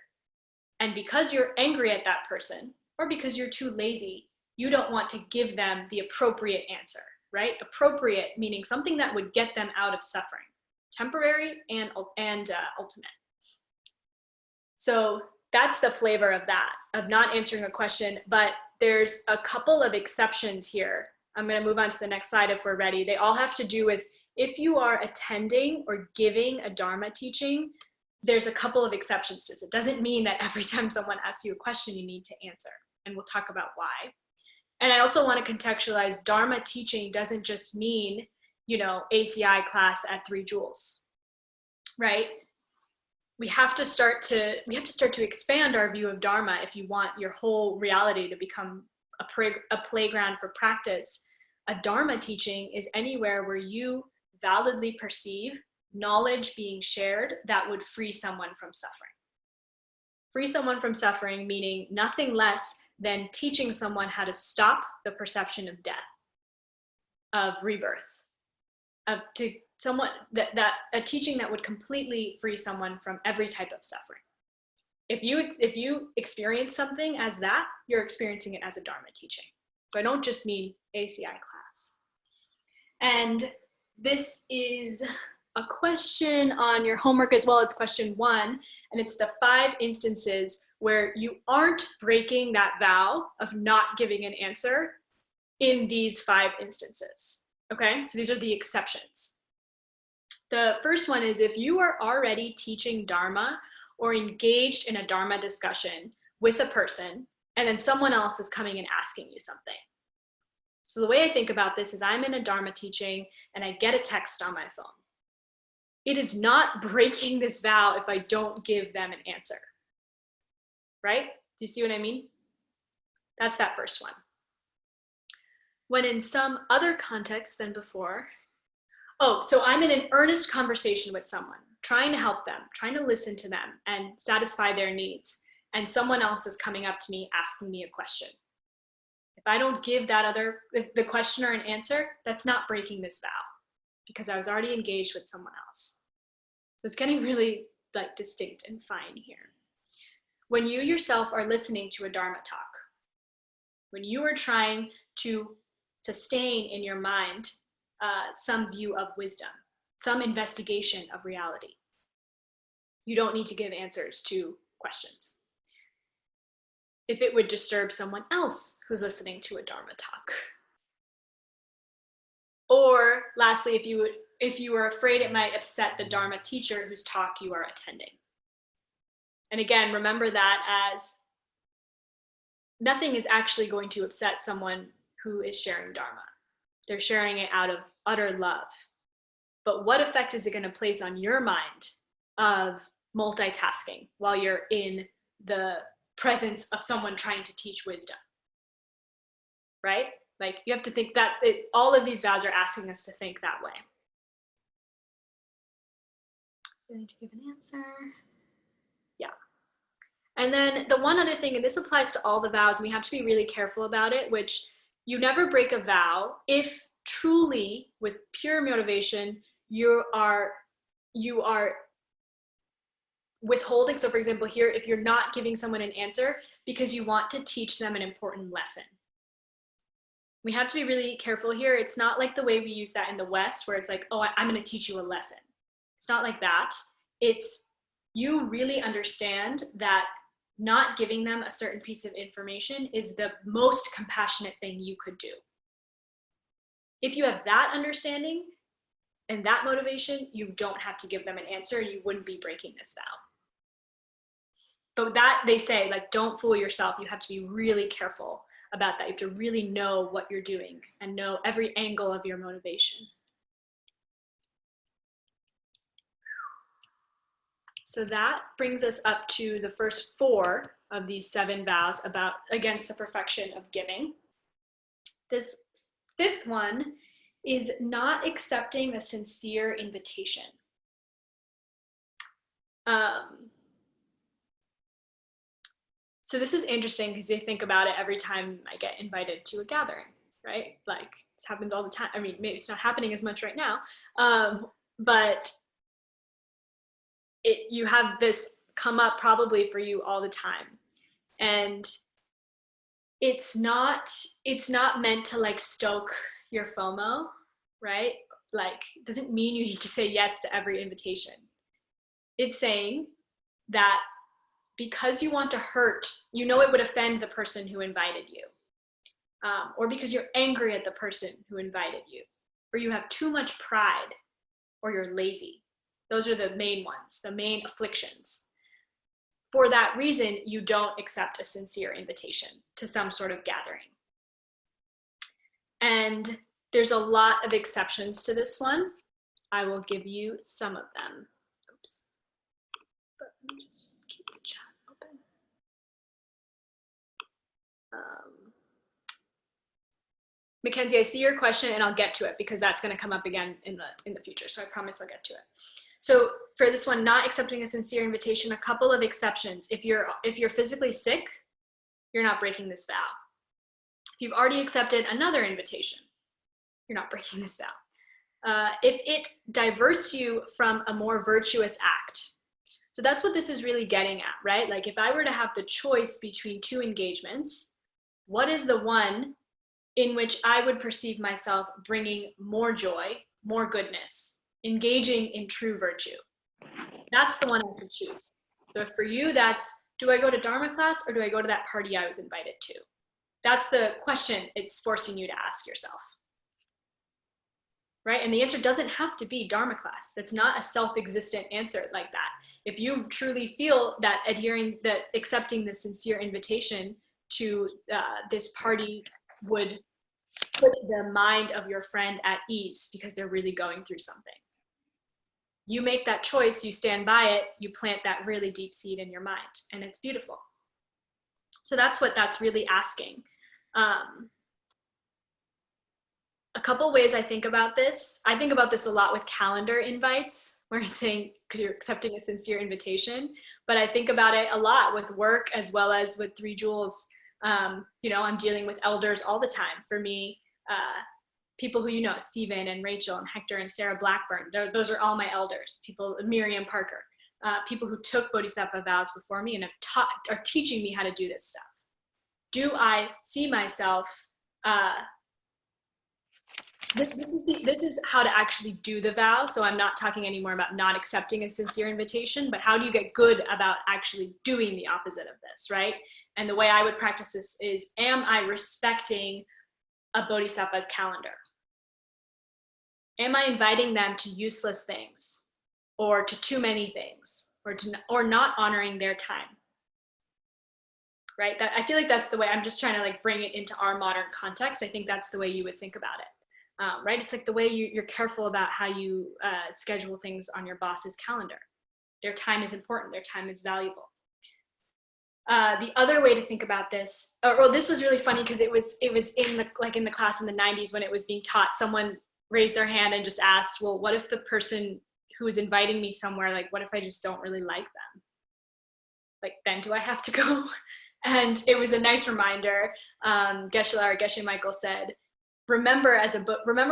And because you're angry at that person, or because you're too lazy, you don't want to give them the appropriate answer, right? Appropriate meaning something that would get them out of suffering, temporary and ultimate. So that's the flavor of that, of not answering a question, but there's a couple of exceptions here. I'm going to move on to the next slide if we're ready. They all have to do with if you are attending or giving a dharma teaching, there's a couple of exceptions to this. It doesn't mean that every time someone asks you a question, you need to answer, and we'll talk about why. And I also want to contextualize dharma teaching doesn't just mean, you know, ACI class at 3 joules, right? We have to start to expand our view of dharma if you want your whole reality to become a playground for practice. A dharma teaching is anywhere where you validly perceive knowledge being shared that would free someone from suffering. Free someone from suffering meaning nothing less than teaching someone how to stop the perception of death, of rebirth, of to someone that a teaching that would completely free someone from every type of suffering. If you experience something as that, you're experiencing it as a dharma teaching. So I don't just mean ACI class. And this is a question on your homework as well. It's question 1, and it's the 5 instances where you aren't breaking that vow of not giving an answer in these 5 instances. Okay, so these are the exceptions. The first one is if you are already teaching dharma or engaged in a dharma discussion with a person, and then someone else is coming and asking you something. So the way I think about this is I'm in a dharma teaching and I get a text on my phone. It is not breaking this vow if I don't give them an answer, right? Do you see what I mean? That's that first one. When in some other context than before, Oh, so I'm in an earnest conversation with someone, trying to help them, trying to listen to them and satisfy their needs. And someone else is coming up to me, asking me a question. If I don't give the questioner an answer, that's not breaking this vow because I was already engaged with someone else. So it's getting really like distinct and fine here. When you yourself are listening to a Dharma talk, when you are trying to sustain in your mind some view of wisdom, some investigation of reality, you don't need to give answers to questions. If it would disturb someone else who's listening to a Dharma talk. Or lastly, if you are afraid it might upset the Dharma teacher whose talk you are attending. And again, remember that as nothing is actually going to upset someone who is sharing Dharma. They're sharing it out of utter love. But what effect is it going to place on your mind of multitasking while you're in the presence of someone trying to teach wisdom? Right? Like you have to think that all of these vows are asking us to think that way. I need to give an answer. Yeah. And then the one other thing, and this applies to all the vows, and we have to be really careful about it, which you never break a vow if truly with pure motivation you are withholding. So for example, here, if you're not giving someone an answer because you want to teach them an important lesson. We have to be really careful here. It's not like the way we use that in the West where it's like, oh, I'm going to teach you a lesson. It's not like that. It's you really understand that not giving them a certain piece of information is the most compassionate thing you could do. If you have that understanding and that motivation, you don't have to give them an answer. You wouldn't be breaking this vow. But that they say, like, don't fool yourself. You have to be really careful about that. You have to really know what you're doing and know every angle of your motivation. So that brings us up to the first 4 of these 7 vows against the perfection of giving. This 5th one is not accepting a sincere invitation. So this is interesting because you think about it every time I get invited to a gathering, right? Like this happens all the time. I mean, maybe it's not happening as much right now, but you have this come up probably for you all the time. And it's not meant to like stoke your FOMO, right? Like, it doesn't mean you need to say yes to every invitation. It's saying that because you want to hurt, you know it would offend the person who invited you, or because you're angry at the person who invited you, or you have too much pride, or you're lazy. Those are the main ones, the main afflictions. For that reason, you don't accept a sincere invitation to some sort of gathering. And there's a lot of exceptions to this one. I will give you some of them. Oops. But let me just keep the chat open. Mackenzie, I see your question and I'll get to it because that's going to come up again in the future. So I promise I'll get to it. So for this one, not accepting a sincere invitation, a couple of exceptions. If you're physically sick, you're not breaking this vow. If you've already accepted another invitation, you're not breaking this vow. If it diverts you from a more virtuous act. So that's what this is really getting at, right? Like if I were to have the choice between 2 engagements, what is the one in which I would perceive myself bringing more joy, more goodness, engaging in true virtue? That's the one I should choose. So for you, that's, do I go to Dharma class or do I go to that party I was invited to? That's the question it's forcing you to ask yourself. Right? And the answer doesn't have to be Dharma class. That's not a self-existent answer like that. If you truly feel that accepting the sincere invitation to this party would put the mind of your friend at ease because they're really going through something. You make that choice, you stand by it, you plant that really deep seed in your mind, and it's beautiful. So that's what that's really asking. A couple ways I think about this. I think about this a lot with calendar invites, where it's saying, because you're accepting a sincere invitation. But I think about it a lot with work as well as with 3 Jewels. You know, I'm dealing with elders all the time. For me, people who you know, Stephen and Rachel and Hector and Sarah Blackburn, those are all my elders. People, Miriam Parker, people who took Bodhisattva vows before me and are teaching me how to do this stuff. Do I see myself? This is how to actually do the vow. So I'm not talking anymore about not accepting a sincere invitation, but how do you get good about actually doing the opposite of this, right? And the way I would practice this is, am I respecting a bodhisattva's calendar? Am I inviting them to useless things, or to too many things, or not honoring their time? Right? I feel like that's the way. I'm just trying to like bring it into our modern context. I think that's the way you would think about it. Right? It's like the way you're careful about how you schedule things on your boss's calendar. Their time is important. Their time is valuable. The other way to think about this, or this was really funny because it was in the class in the 90s when it was being taught. Someone raised their hand and just asked, well, what if the person who is inviting me somewhere, like, what if I just don't really like them? Like, then do I have to go? And it was a nice reminder. Geshe Michael said, remember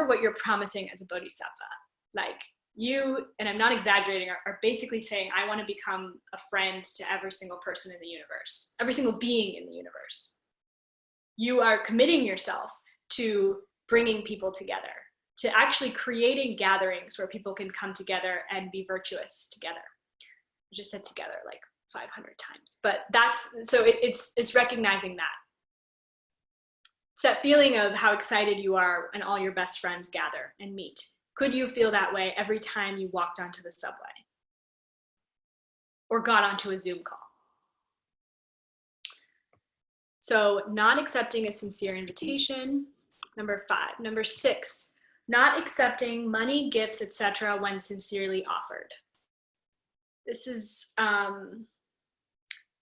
what you're promising as a bodhisattva. Like, you, and I'm not exaggerating, are basically saying, I want to become a friend to every single person in the universe, every single being in the universe. You are committing yourself to bringing people together, to actually creating gatherings where people can come together and be virtuous together. I just said together like 500 times, but it's recognizing that. It's that feeling of how excited you are when all your best friends gather and meet. Could you feel that way every time you walked onto the subway or got onto a Zoom call? So not accepting a sincere invitation, number 5. Number 6, not accepting money, gifts, etc. when sincerely offered. This is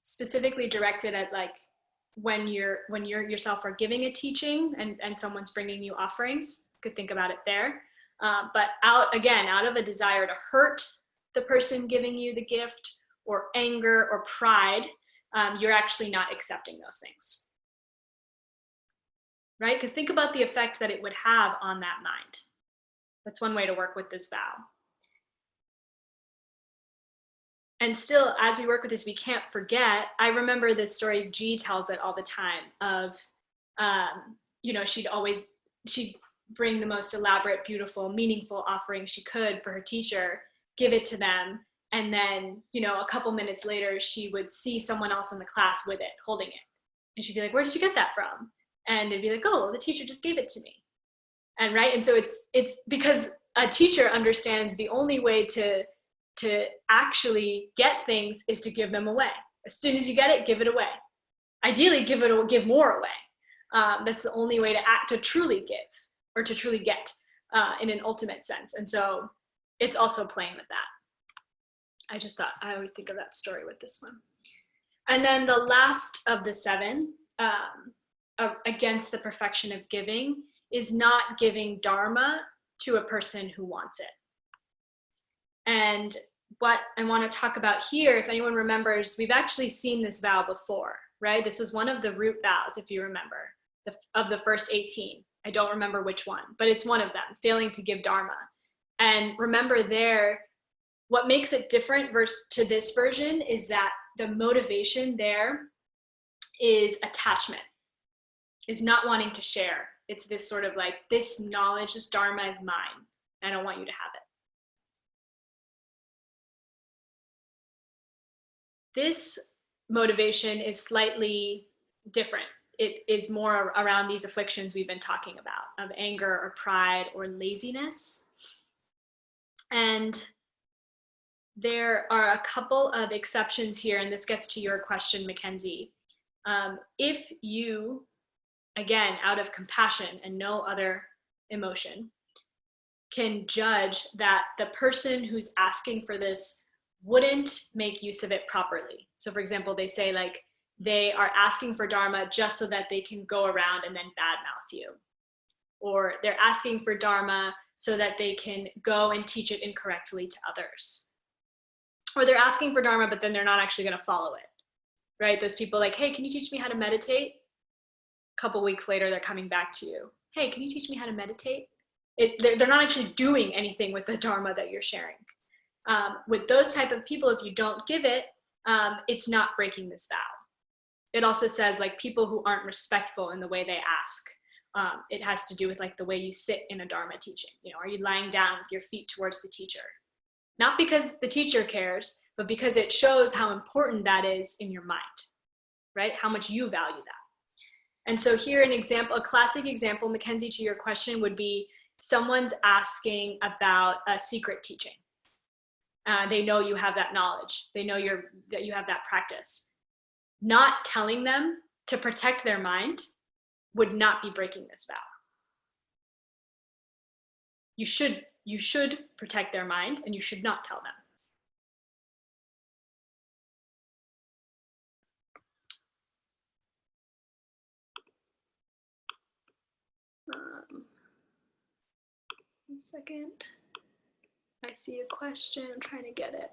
specifically directed at like when you're yourself are giving a teaching and someone's bringing you offerings. You could think about it there. But out of a desire to hurt the person giving you the gift, or anger or pride, you're actually not accepting those things. Right? Because think about the effect that it would have on that mind. That's one way to work with this vow. And still, as we work with this, we can't forget, I remember this story, Ji tells it all the time, of, she'd bring the most elaborate, beautiful, meaningful offering she could for her teacher, give it to them, and then, a couple minutes later, she would see someone else in the class with it, holding it. And she'd be like, where did you get that from? And it'd be like, oh, the teacher just gave it to me. And right, and so it's because a teacher understands the only way to actually get things is to give them away. As soon as you get it, give it away. Ideally, give more away. That's the only way to truly give, or to truly get in an ultimate sense. And so it's also playing with that. I always think of that story with this one. And then the last of the 7, against the perfection of giving, is not giving dharma to a person who wants it. And what I want to talk about here, if anyone remembers, we've actually seen this vow before, right? This was one of the root vows, if you remember, of the first 18. I don't remember which one, but it's one of them, failing to give dharma. And remember there, what makes it different to this version is that the motivation there is attachment, is not wanting to share. It's this sort of like, this knowledge, this dharma is mine. I don't want you to have it. This motivation is slightly different. It is more around these afflictions we've been talking about, of anger or pride or laziness. And there are a couple of exceptions here, and this gets to your question, Mackenzie. If you, again, out of compassion and no other emotion, can judge that the person who's asking for this wouldn't make use of it properly. So for example, they say like, they are asking for dharma just so that they can go around and then badmouth you. or they're asking for Dharma so that they can go and teach it incorrectly to others. Or they're asking for Dharma, but then they're not actually going to follow it, right? Those people like, hey, can you teach me how to meditate? A couple weeks later, they're coming back to you. Hey, can you teach me how to meditate? They're not actually doing anything with the Dharma that you're sharing. With those type of people, if you don't give it, it's not breaking this vow. It also says like people who aren't respectful in the way they ask. It has to do with like the way you sit in a Dharma teaching. You know, are you lying down with your feet towards the teacher? Not because the teacher cares, but because it shows how important that is in your mind, right? How much you value that. And so here an example, a classic example, Mackenzie, to your question would be someone's asking about a secret teaching. They know you have that knowledge. They know that you have that practice. Not telling them to protect their mind would not be breaking this vow. You should protect their mind, and you should not tell them. 1 second. I see a question. I'm trying to get it.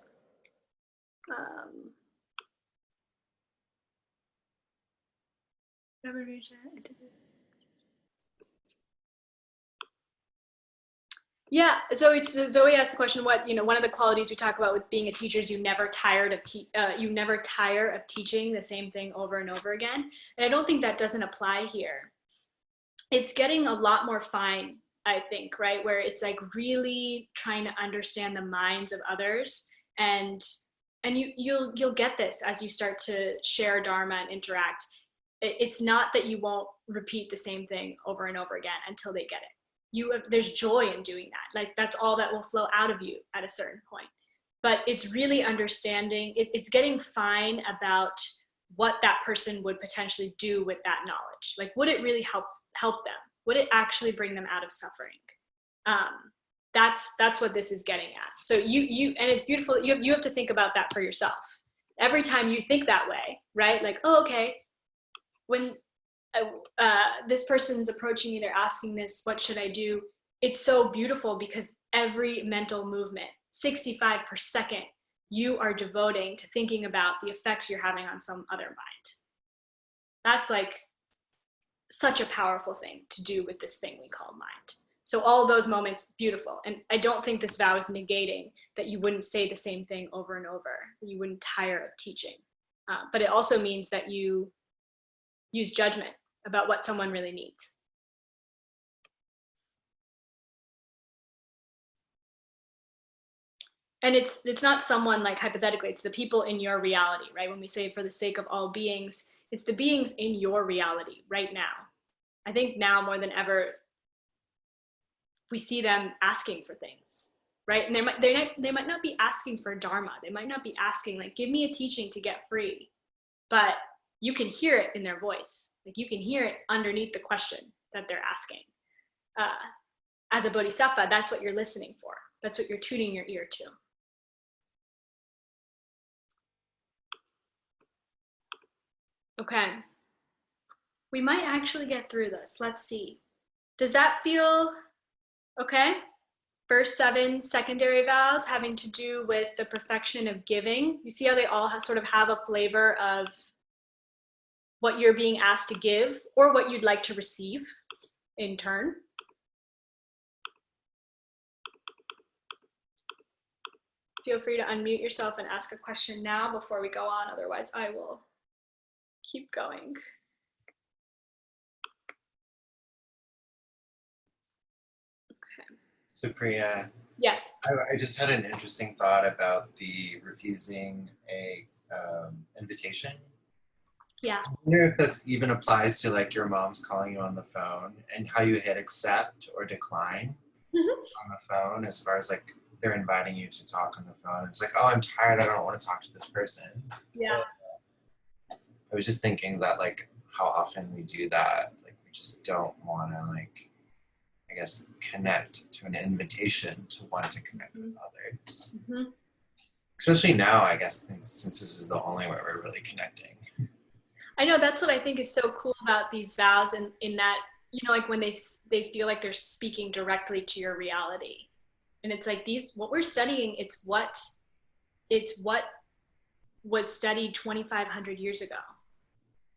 Yeah, so Zoe asked the question, what, one of the qualities we talk about with being a teacher is you never tire of teaching the same thing over and over again. And I don't think that doesn't apply here. It's getting a lot more fine, I think, right? Where it's like really trying to understand the minds of others, and you'll get this as you start to share Dharma and interact. It's not that you won't repeat the same thing over and over again until they get it. There's joy in doing that. Like that's all that will flow out of you at a certain point. But it's really understanding, it's getting fine about what that person would potentially do with that knowledge. Like, would it really help them? Would it actually bring them out of suffering? That's what this is getting at. So and it's beautiful. You have to think about that for yourself. Every time you think that way, right? Like, oh, okay, when this person's approaching you, they're asking this, what should I do? It's so beautiful because every mental movement, 65 per second, you are devoting to thinking about the effects you're having on some other mind. That's like such a powerful thing to do with this thing we call mind. So all those moments, beautiful. And I don't think this vow is negating that you wouldn't say the same thing over and over, that you wouldn't tire of teaching. But it also means that you use judgment about what someone really needs. And it's not someone like hypothetically, it's the people in your reality, right? When we say for the sake of all beings, it's the beings in your reality right now. I think now more than ever, we see them asking for things, right? And they might not be asking for Dharma. They might not be asking like, give me a teaching to get free, but you can hear it in their voice. Like you can hear it underneath the question that they're asking. As a bodhisattva, that's what you're listening for. That's what you're tuning your ear to. Okay. We might actually get through this. Let's see. Does that feel okay? First 7 secondary vows having to do with the perfection of giving. You see how they all sort of have a flavor of what you're being asked to give or what you'd like to receive in turn. Feel free to unmute yourself and ask a question now before we go on. Otherwise, I will keep going. Okay. Supriya. Yes. I just had an interesting thought about the refusing a invitation. Yeah. I wonder if that even applies to like your mom's calling you on the phone and how you hit accept or decline on the phone, as far as like they're inviting you to talk on the phone. It's like, oh, I'm tired. I don't want to talk to this person. Yeah. I was just thinking that like how often we do that. Like we just don't want to like, I guess, connect to an invitation to want to connect with others. Especially now, I guess, since this is the only way we're really connecting. I know that's what I think is so cool about these vows, in that like when they feel like they're speaking directly to your reality. And it's like what we're studying, it's what was studied 2,500 years ago,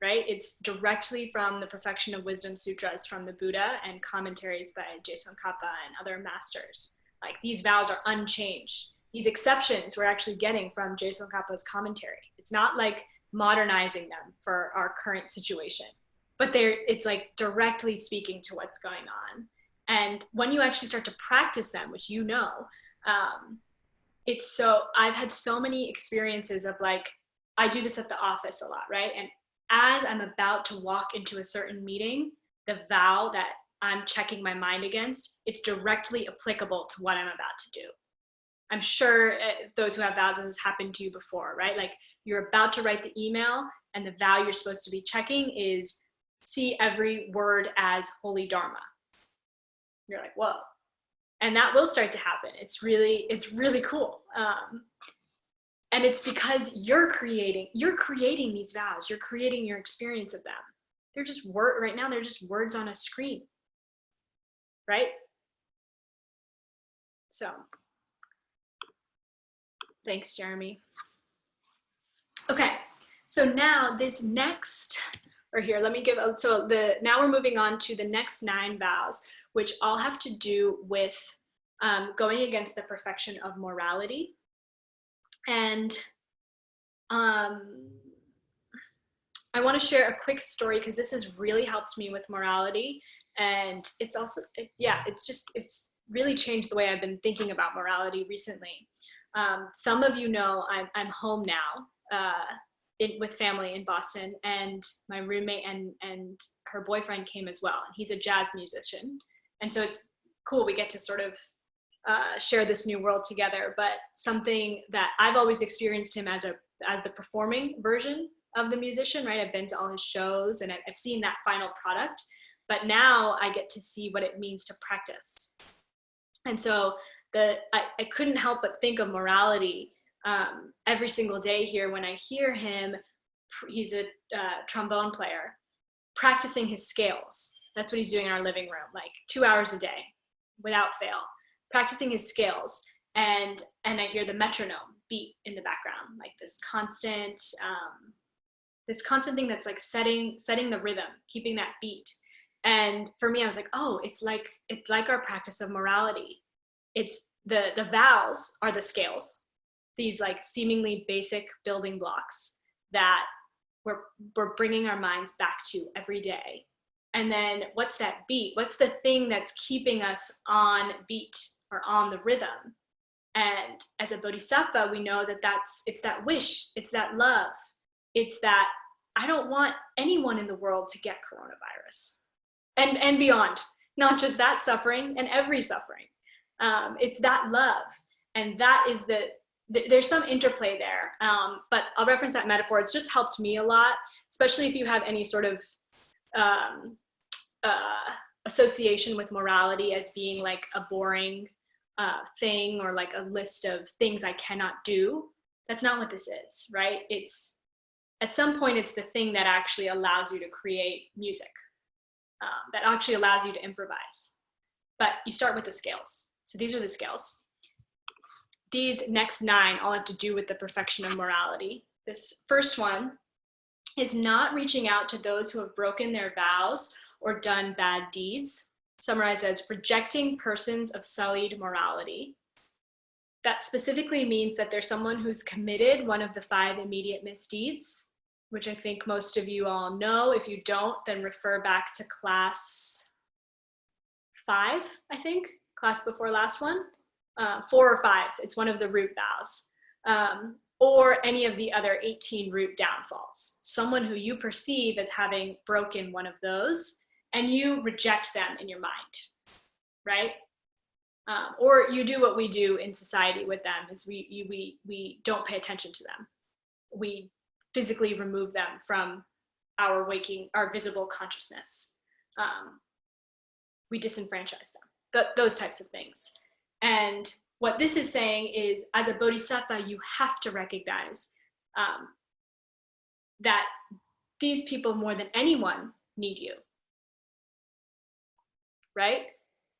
right? It's directly from the Perfection of Wisdom Sutras from the Buddha and commentaries by Je Tsongkapa and other masters. Like these vows are unchanged. These exceptions we're actually getting from Je Tsongkapa's commentary. It's not like modernizing them for our current situation, but it's like directly speaking to what's going on. And when you actually start to practice them, which I've had so many experiences of like, I do this at the office a lot, right? And as I'm about to walk into a certain meeting, the vow that I'm checking my mind against, it's directly applicable to what I'm about to do. I'm sure those who have vows, this has happened to you before, right? Like you're about to write the email and the vow you're supposed to be checking is see every word as holy dharma. You're like, whoa. And that will start to happen. It's really cool. And it's because you're creating these vows. You're creating your experience of them. They're just right now, they're just words on a screen, right? So, thanks, Jeremy. Okay, so now this next, or here, let me give, now we're moving on to the next 9 vows, which all have to do with going against the perfection of morality. And I want to share a quick story because this has really helped me with morality. And it's also, it's really changed the way I've been thinking about morality recently. Some of you know I'm home now with family in Boston, and my roommate and her boyfriend came as well. And he's a jazz musician. And so it's cool, we get to sort of share this new world together. But something that I've always experienced him as the performing version of the musician, right? I've been to all his shows and I've seen that final product, but now I get to see what it means to practice. And so I couldn't help but think of morality every single day here when I hear him. He's a trombone player, practicing his scales. That's what he's doing in our living room, like 2 hours a day without fail, practicing his scales. And I hear the metronome beat in the background, like this constant thing that's like setting the rhythm, keeping that beat. And for me, I was like, oh, it's like our practice of morality. It's the vows are the scales, these like seemingly basic building blocks that we're bringing our minds back to every day. And then what's that beat? What's the thing that's keeping us on beat or on the rhythm? And as a bodhisattva, we know that it's that wish, it's that love, it's that I don't want anyone in the world to get coronavirus and beyond, not just that suffering and every suffering. It's that love. And that is there's some interplay there, but I'll reference that metaphor. It's just helped me a lot, especially if you have any sort of association with morality as being like a boring thing or like a list of things I cannot do. That's not what this is, right? It's at some point it's the thing that actually allows you to create music, that actually allows you to improvise. But you start with the scales. So these are the scales. These next 9 all have to do with the perfection of morality. This first one is not reaching out to those who have broken their vows or done bad deeds, summarized as rejecting persons of sullied morality. That specifically means that there's someone who's committed one of the 5 immediate misdeeds, which I think most of you all know. If you don't, then refer back to class 5, I think, class before last one. 4 or 5, it's one of the root vows, or any of the other 18 root downfalls. Someone who you perceive as having broken one of those, and you reject them in your mind, right? Or you do what we do in society with them, is we don't pay attention to them. We physically remove them from our visible consciousness. We disenfranchise them, those types of things. And what this is saying is, as a bodhisattva, you have to recognize that these people more than anyone need you. right?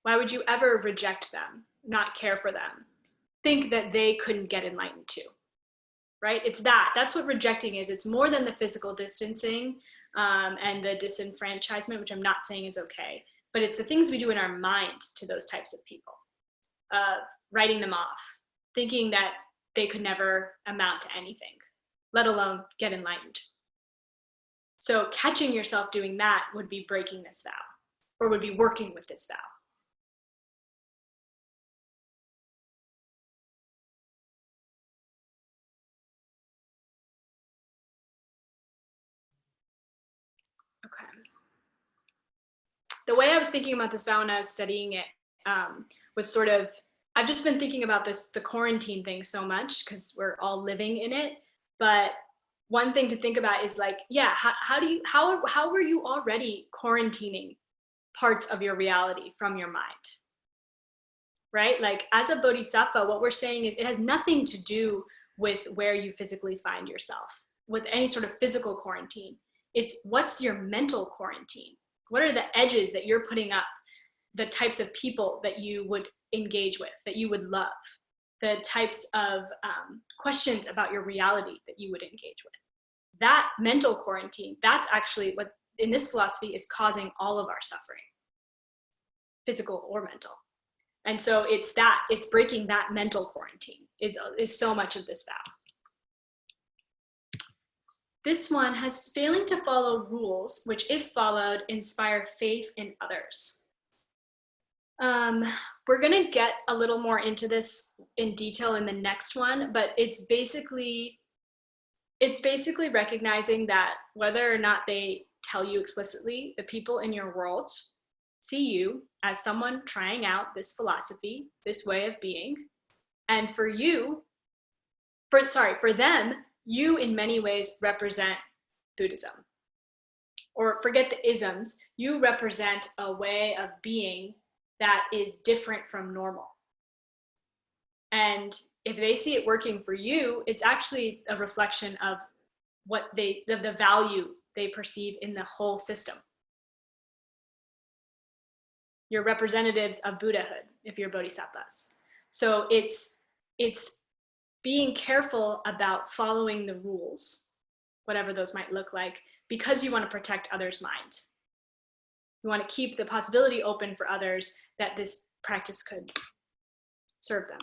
Why would you ever reject them, not care for them, think that they couldn't get enlightened too, right? That's what rejecting is. It's more than the physical distancing and the disenfranchisement, which I'm not saying is okay, but it's the things we do in our mind to those types of people, writing them off, thinking that they could never amount to anything, let alone get enlightened. So catching yourself doing that would be breaking this vow, or would be working with this vow. Okay. The way I was thinking about this vow when I was studying it was sort of, I've just been thinking about the quarantine thing so much because we're all living in it. But one thing to think about is like, yeah, how were you already quarantining parts of your reality from your mind? Right? Like as a bodhisattva, what we're saying is it has nothing to do with where you physically find yourself, with any sort of physical quarantine. It's what's your mental quarantine? What are the edges that you're putting up? The types of people that you would engage with, that you would love, the types of questions about your reality that you would engage with. That mental quarantine, that's actually what in this philosophy is causing all of our suffering, physical or mental. And so it's breaking that mental quarantine is so much of this vow. This one has failing to follow rules, which if followed, inspire faith in others. We're gonna get a little more into this in detail in the next one, but it's basically recognizing that whether or not they tell you explicitly, the people in your world see you as someone trying out this philosophy, this way of being. And for them, you in many ways represent Buddhism. Or forget the isms, you represent a way of being that is different from normal. And if they see it working for you, it's actually a reflection of what the value they perceive in the whole system. You're representatives of Buddhahood if you're bodhisattvas. So it's being careful about following the rules, whatever those might look like, because you want to protect others' mind. You want to keep the possibility open for others that this practice could serve them.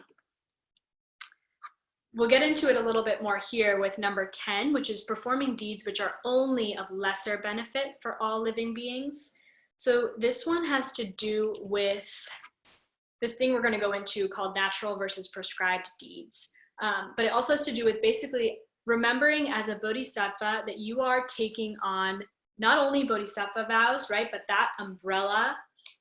We'll get into it a little bit more here with number 10, which is performing deeds which are only of lesser benefit for all living beings. So this one has to do with this thing we're going to go into called natural versus prescribed deeds. But it also has to do with basically remembering as a bodhisattva that you are taking on not only bodhisattva vows, right, but that umbrella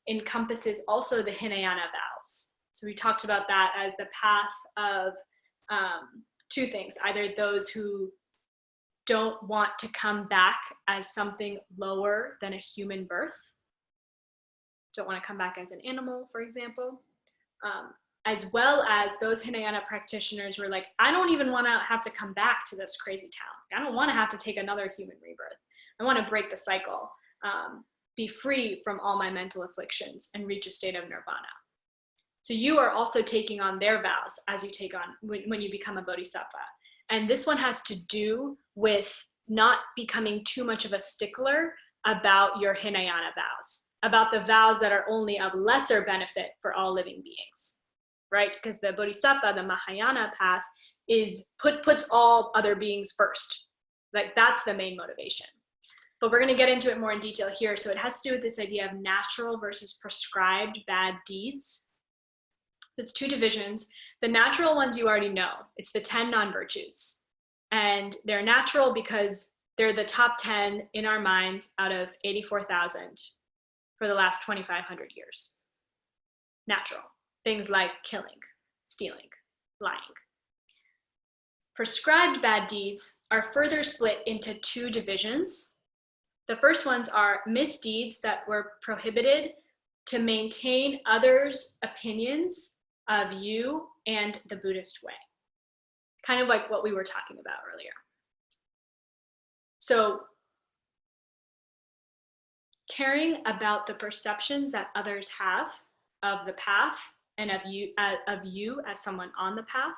encompasses also the Hinayana vows. So we talked about that as the path of two things, either those who don't want to come back as something lower than a human birth, don't want to come back as an animal, for example, as well as those Hinayana practitioners who are like, I don't even want to have to come back to this crazy town. I don't want to have to take another human rebirth. I want to break the cycle, be free from all my mental afflictions and reach a state of nirvana. So you are also taking on their vows as you take on, when you become a bodhisattva. And this one has to do with not becoming too much of a stickler about your Hinayana vows, about the vows that are only of lesser benefit for all living beings, right? Because the Bodhisattva, the Mahayana path, puts all other beings first. Like that's the main motivation. But we're going to get into it more in detail here. So it has to do with this idea of natural versus prescribed bad deeds. So it's two divisions. The natural ones you already know. It's the 10 non-virtues. And they're natural because they're the top 10 in our minds out of 84,000 for the last 2,500 years. Natural. Things like killing, stealing, lying. Prescribed bad deeds are further split into two divisions. The first ones are misdeeds that were prohibited to maintain others' opinions of you and the Buddhist way. Kind of like what we were talking about earlier. So caring about the perceptions that others have of the path and of you as someone on the path.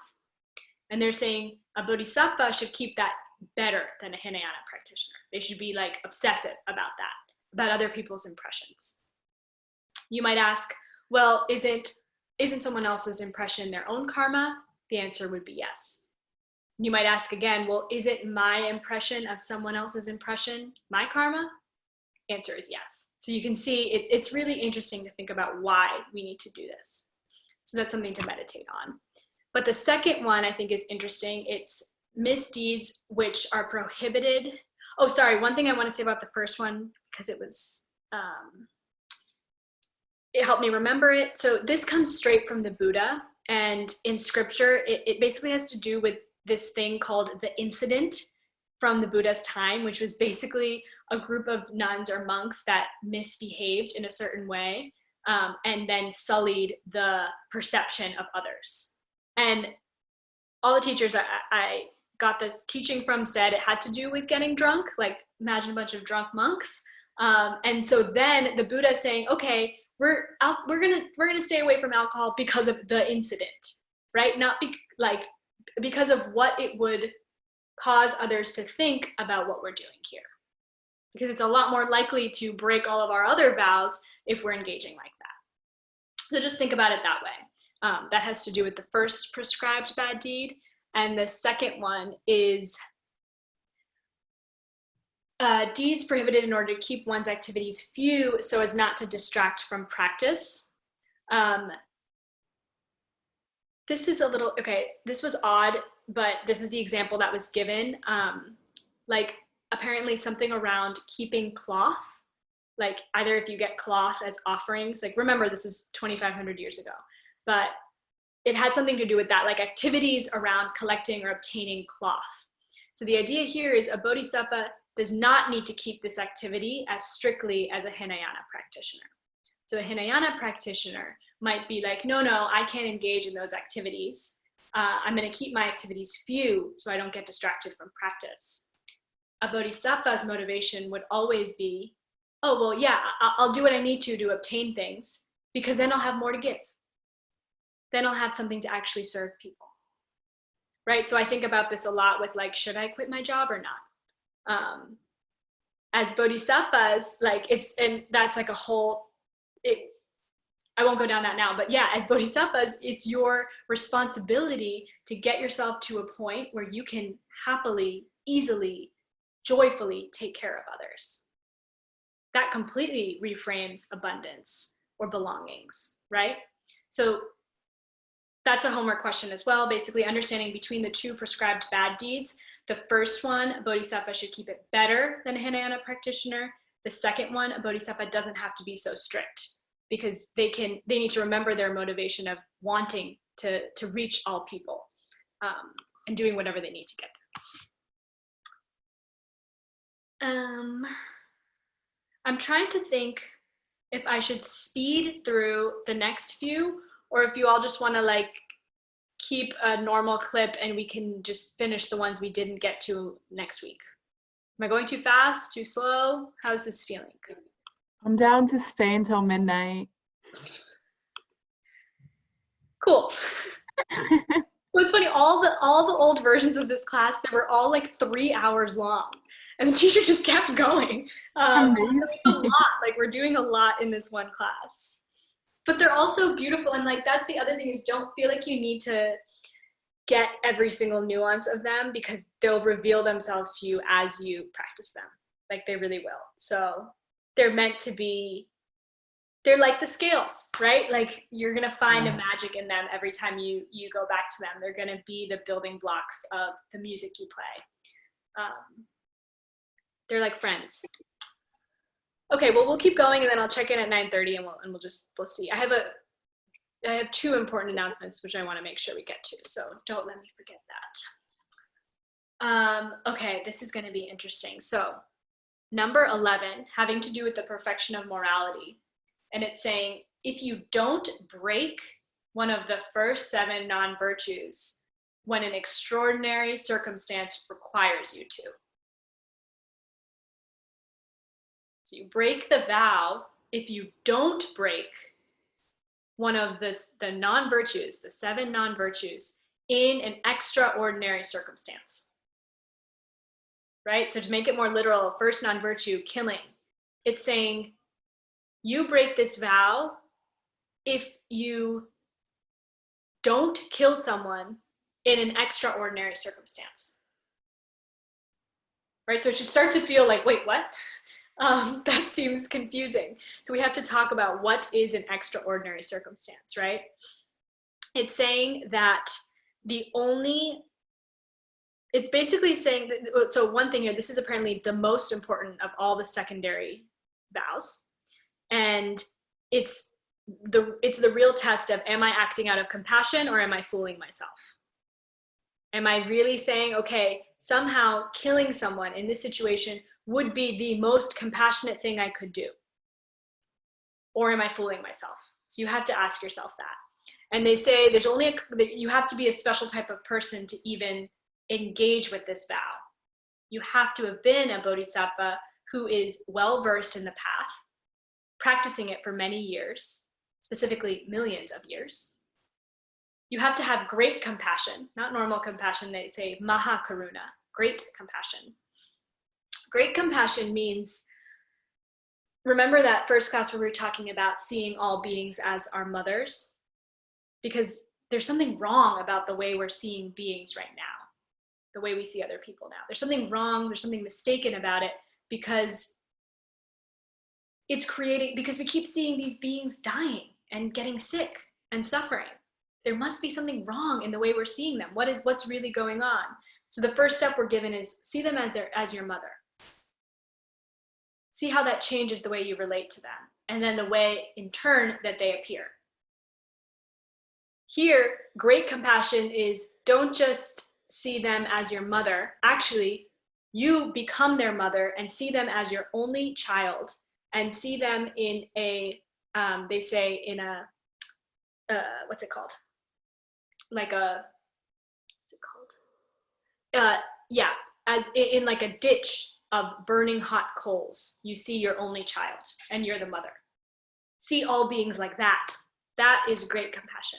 And they're saying a bodhisattva should keep that better than a Hinayana practitioner. They should be like obsessive about that, about other people's impressions. You might ask, well, isn't someone else's impression their own karma? The answer would be yes. You might ask again, well, isn't my impression of someone else's impression my karma? Answer is yes. So you can see it's really interesting to think about why we need to do this. So that's something to meditate on. But the second one I think is interesting. It's misdeeds which are prohibited. Oh, sorry. One thing I want to say about the first one, because it was, it helped me remember it. So this comes straight from the Buddha, and in scripture, it basically has to do with this thing called the incident from the Buddha's time, which was basically a group of nuns or monks that misbehaved in a certain way, and then sullied the perception of others. And all the teachers I got this teaching from said it had to do with getting drunk, like imagine a bunch of drunk monks. And so then the Buddha is saying, okay, we're gonna stay away from alcohol because of the incident, right? Not because of what it would cause others to think about what we're doing here. Because it's a lot more likely to break all of our other vows if we're engaging like that. So just think about it that way. That has to do with the first prescribed bad deed. And the second one is deeds prohibited in order to keep one's activities few so as not to distract from practice. This is a little, okay, this was odd, but this is the example that was given. Like apparently something around keeping cloth, like either if you get cloth as offerings, like remember this is 2,500 years ago, but it had something to do with that, like activities around collecting or obtaining cloth. So the idea here is a bodhisattva does not need to keep this activity as strictly as a Hinayana practitioner. So a Hinayana practitioner might be like, no, I can't engage in those activities. I'm going to keep my activities few so I don't get distracted from practice. A bodhisattva's motivation would always be, oh, well, yeah, I'll do what I need to obtain things because then I'll have more to give. Then I'll have something to actually serve people, right? So I think about this a lot with like, should I quit my job or not? As bodhisattvas, like and that's like a whole, I won't go down that now, but yeah, as bodhisattvas, it's your responsibility to get yourself to a point where you can happily, easily, joyfully take care of others. That completely reframes abundance or belongings, right? So that's a homework question as well, basically understanding between the two prescribed bad deeds. The first one, a bodhisattva should keep it better than a Hinayana practitioner. The second one, a bodhisattva doesn't have to be so strict because they need to remember their motivation of wanting to reach all people and doing whatever they need to get there. I'm trying to think if I should speed through the next few or if you all just want to like keep a normal clip and we can just finish the ones we didn't get to next week. Am I going too fast, too slow? How's this feeling? I'm down to stay until midnight. Cool. Well, it's funny, all the old versions of this class, they were all like 3 hours long. And the teacher just kept going. It's a lot, like we're doing a lot in this one class. But they're also beautiful, and like that's the other thing is don't feel like you need to get every single nuance of them because they'll reveal themselves to you as you practice them. Like they really will. So they're meant to be, they're like the scales, right? Like you're gonna find a magic in them every time you go back to them. They're gonna be the building blocks of the music you play. They're like friends. Okay, well, we'll keep going and then I'll check in at 9:30 and we'll see. I have 2 important announcements which I want to make sure we get to, so don't let me forget that. Okay, this is going to be interesting. So number 11, having to do with the perfection of morality. And it's saying, if you don't break one of the first 7 non-virtues when an extraordinary circumstance requires you to. So you break the vow if you don't break one of the non-virtues, the 7 non-virtues, in an extraordinary circumstance. Right? So to make it more literal, first non-virtue, killing, it's saying you break this vow if you don't kill someone in an extraordinary circumstance. Right? So it should start to feel like, wait, what? That seems confusing. So we have to talk about what is an extraordinary circumstance, right? It's saying that it's basically saying that, so one thing here, this is apparently the most important of all the secondary vows. And it's the real test of, am I acting out of compassion or am I fooling myself? Am I really saying, okay, somehow killing someone in this situation would be the most compassionate thing I could do? Or am I fooling myself? So you have to ask yourself that. And they say you have to be a special type of person to even engage with this vow. You have to have been a bodhisattva who is well-versed in the path, practicing it for many years, specifically millions of years. You have to have great compassion, not normal compassion. They say mahakaruna, great compassion. Great compassion means, remember that first class where we were talking about seeing all beings as our mothers? Because there's something wrong about the way we're seeing beings right now, the way we see other people now. There's something wrong, there's something mistaken about it, because because we keep seeing these beings dying and getting sick and suffering. There must be something wrong in the way we're seeing them. What's really going on? So the first step we're given is see them as your mother. See how that changes the way you relate to them, and then the way in turn that they appear. Here, great compassion is, don't just see them as your mother. Actually, you become their mother and see them as your only child, and see them in they say in a, what's it called? As in like a ditch of burning hot coals. You see your only child and you're the mother. See all beings like that. That is great compassion.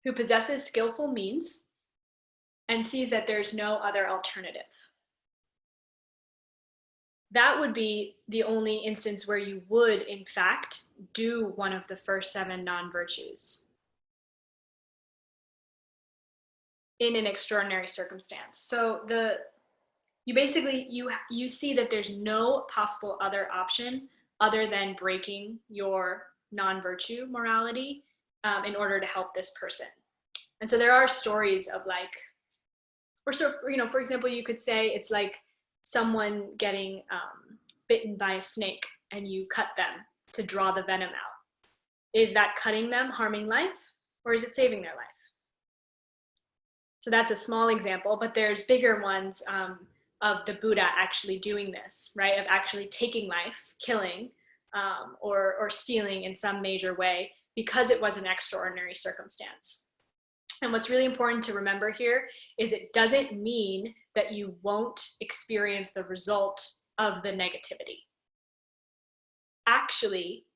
Who possesses skillful means and sees that there's no other alternative. That would be the only instance where you would, in fact, do one of the first 7 non-virtues in an extraordinary circumstance. So you see that there's no possible other option other than breaking your non-virtue morality in order to help this person. And so there are stories of like, for example, you could say it's like someone getting bitten by a snake and you cut them to draw the venom out. Is that cutting them harming life, or is it saving their life? So that's a small example, but there's bigger ones of the Buddha actually doing this, right? Of actually taking life, killing, or stealing in some major way because it was an extraordinary circumstance. And what's really important to remember here is it doesn't mean that you won't experience the result of the negativity. Actually,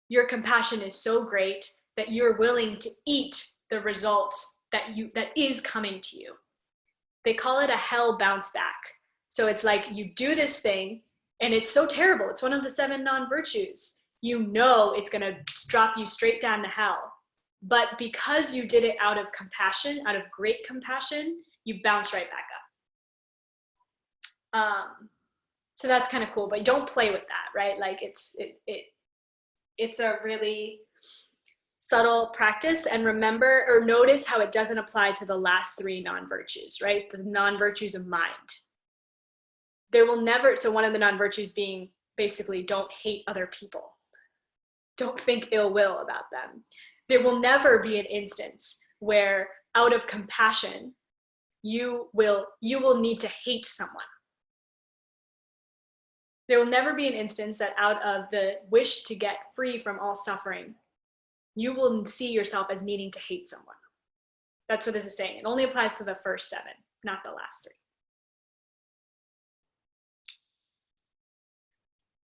your compassion is so great that you're willing to eat the result that is coming to you. They call it a hell bounce back. So it's like you do this thing and it's so terrible. It's one of the 7 non-virtues. You know it's going to drop you straight down to hell. But because you did it out of compassion, out of great compassion, you bounce right back up. So that's kind of cool, but don't play with that, right? Like it's a really subtle practice. And remember or notice how it doesn't apply to the last 3 non-virtues, right? The non-virtues of mind. There will never, so one of the non-virtues being basically don't hate other people. Don't think ill will about them. There will never be an instance where out of compassion, you will need to hate someone. There will never be an instance that out of the wish to get free from all suffering, you will see yourself as needing to hate someone. That's what this is saying. It only applies to the first 7, not the last 3.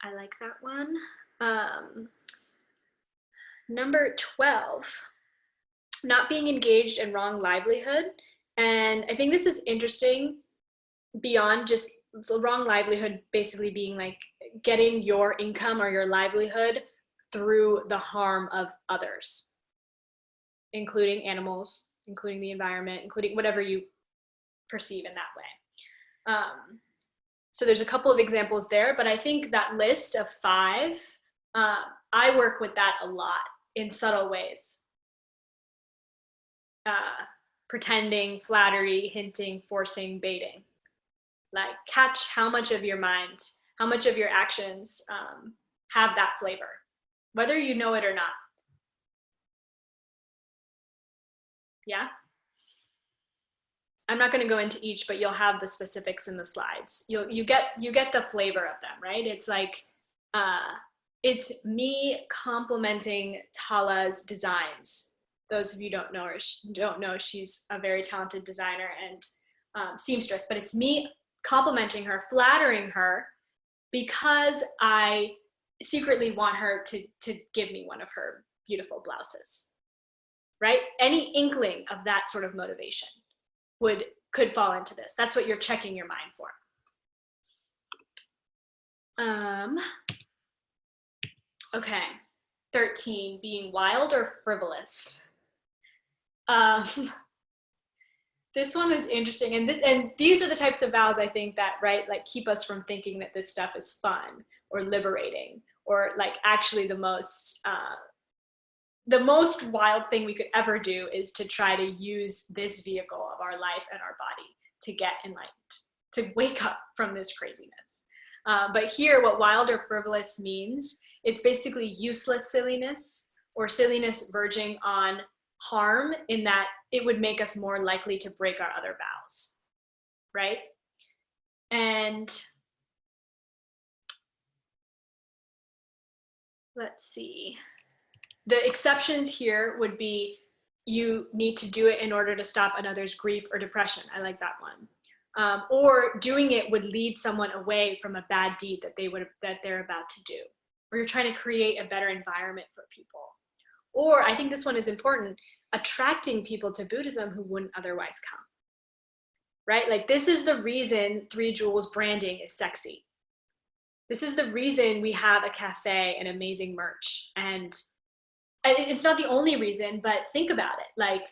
I like that one. Number 12, not being engaged in wrong livelihood. And I think this is interesting beyond just wrong livelihood, basically being like getting your income or your livelihood through the harm of others, including animals, including the environment, including whatever you perceive in that way. So there's a couple of examples there, but I think that list of 5, I work with that a lot in subtle ways. Pretending, flattery, hinting, forcing, baiting. Like catch how much of your mind, how much of your actions have that flavor, whether you know it or not. Yeah? I'm not going to go into each, but you'll have the specifics in the slides. You get the flavor of them, right? It's like, it's me complimenting Tala's designs. Those of you don't know, she's a very talented designer and seamstress, but it's me complimenting her, flattering her, because I secretly want her to give me one of her beautiful blouses, right? Any inkling of that sort of motivation could fall into this. That's what you're checking your mind for. Okay, 13, being wild or frivolous. This one is interesting, and these are the types of vows I think that, right, like keep us from thinking that this stuff is fun or liberating or like actually the most wild thing we could ever do is to try to use this vehicle of our life and our body to get enlightened, to wake up from this craziness. But here, what wild or frivolous means, it's basically useless silliness or silliness verging on harm, in that it would make us more likely to break our other vows, right? And let's see. The exceptions here would be you need to do it in order to stop another's grief or depression. I like that one. Or doing it would lead someone away from a bad deed that they're about to do. Or you're trying to create a better environment for people. Or I think this one is important, attracting people to Buddhism who wouldn't otherwise come, right? Like this is the reason 3 Jewels branding is sexy. This is the reason we have a cafe and amazing merch. And it's not the only reason, but think about it. Like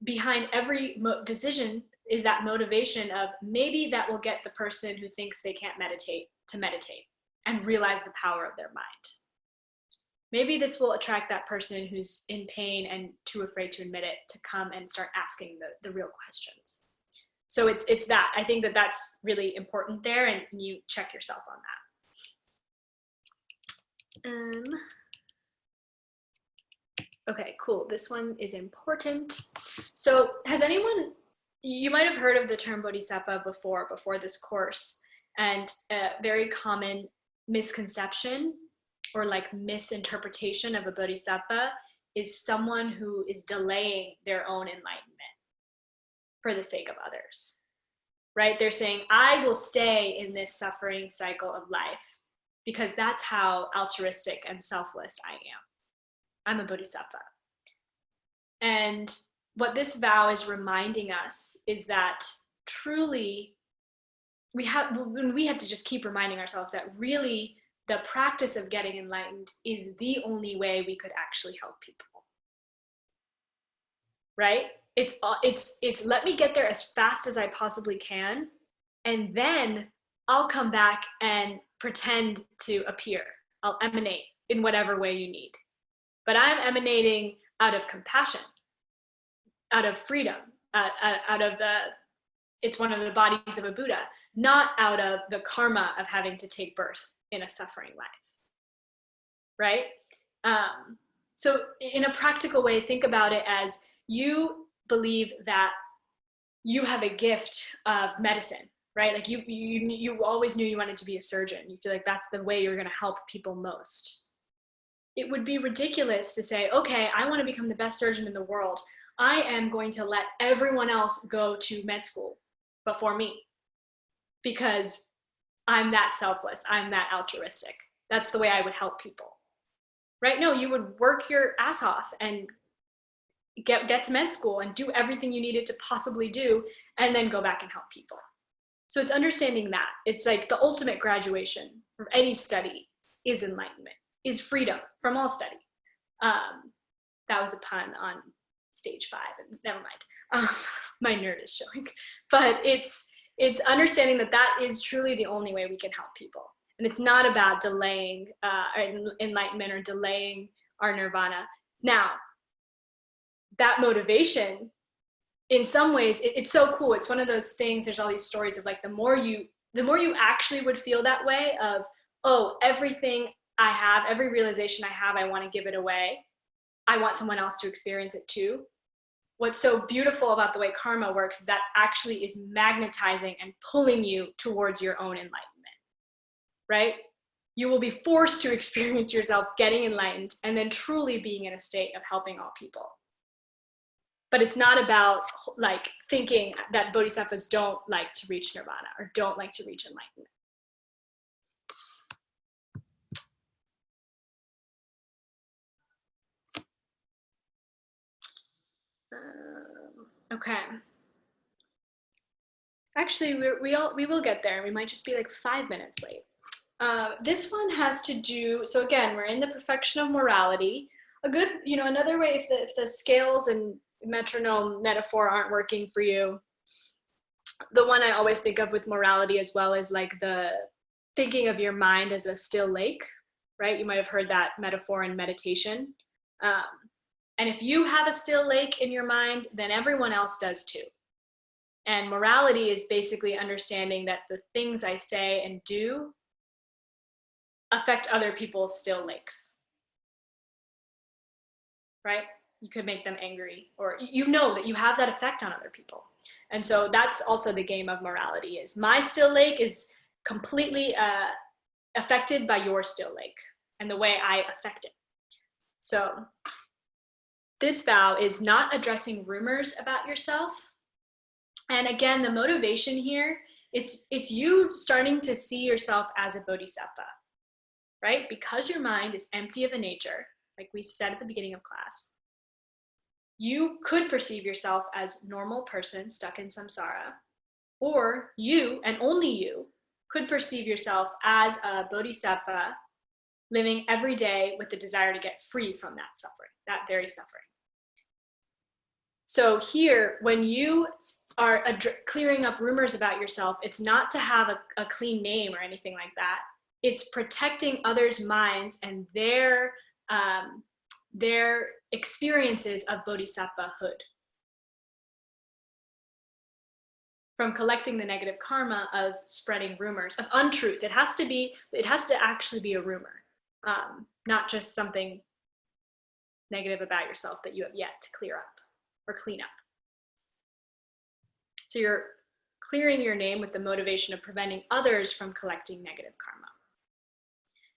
behind every decision is that motivation of maybe that will get the person who thinks they can't meditate to meditate and realize the power of their mind. Maybe this will attract that person who's in pain and too afraid to admit it to come and start asking the real questions. So it's that. I think that that's really important there, and you check yourself on that. Okay, cool. This one is important. So has anyone, you might have heard of the term Bodhisattva before this course, and a very common misconception or like misinterpretation of a bodhisattva is someone who is delaying their own enlightenment for the sake of others, right? They're saying, I will stay in this suffering cycle of life because that's how altruistic and selfless I am. I'm a bodhisattva. And what this vow is reminding us is that truly we have to just keep reminding ourselves that really the practice of getting enlightened is the only way we could actually help people, right? It's let me get there as fast as I possibly can, and then I'll come back and pretend to appear. I'll emanate in whatever way you need. But I'm emanating out of compassion, out of freedom, out of it's one of the bodies of a Buddha, not out of the karma of having to take birth in a suffering life, right? So in a practical way, think about it as you believe that you have a gift of medicine, right? Like you always knew you wanted to be a surgeon. You feel like that's the way you're going to help people most. It would be ridiculous to say, okay, I want to become the best surgeon in the world. I am going to let everyone else go to med school before me, because I'm that selfless, I'm that altruistic. That's the way I would help people. Right? No, you would work your ass off and get to med school and do everything you needed to possibly do, and then go back and help people. So it's understanding that. It's like the ultimate graduation from any study is enlightenment, is freedom from all study. That was a pun on stage 5, and never mind. My nerd is showing. But it's understanding that that is truly the only way we can help people. And it's not about delaying enlightenment or delaying our nirvana. Now, that motivation, in some ways, it's so cool. It's one of those things, there's all these stories of like, the more you actually would feel that way of, oh, everything I have, every realization I have, I want to give it away. I want someone else to experience it too. What's so beautiful about the way karma works is that actually is magnetizing and pulling you towards your own enlightenment, right? You will be forced to experience yourself getting enlightened and then truly being in a state of helping all people. But it's not about like thinking that bodhisattvas don't like to reach nirvana or don't like to reach enlightenment. Okay. Actually, we will get there. We might just be like 5 minutes late. This one has to do, so again, we're in the perfection of morality. A good, another way, if the scales and metronome metaphor aren't working for you, the one I always think of with morality as well is like the thinking of your mind as a still lake, right? You might have heard that metaphor in meditation. And if you have a still lake in your mind, then everyone else does too. And morality is basically understanding that the things I say and do affect other people's still lakes, right? You could make them angry, or you know that you have that effect on other people. And so that's also the game of morality, is my still lake is completely affected by your still lake and the way I affect it. So this vow is not addressing rumors about yourself. And again, the motivation here, it's you starting to see yourself as a bodhisattva, right? Because your mind is empty of a nature, like we said at the beginning of class, you could perceive yourself as a normal person stuck in samsara, or you, and only you, could perceive yourself as a bodhisattva living every day with the desire to get free from that suffering, that very suffering. So here, when you are clearing up rumors about yourself, it's not to have a clean name or anything like that. It's protecting others' minds and their experiences of bodhisattvahood from collecting the negative karma of spreading rumors of untruth. It has to actually be a rumor, not just something negative about yourself that you have yet to clear up or clean up. So you're clearing your name with the motivation of preventing others from collecting negative karma.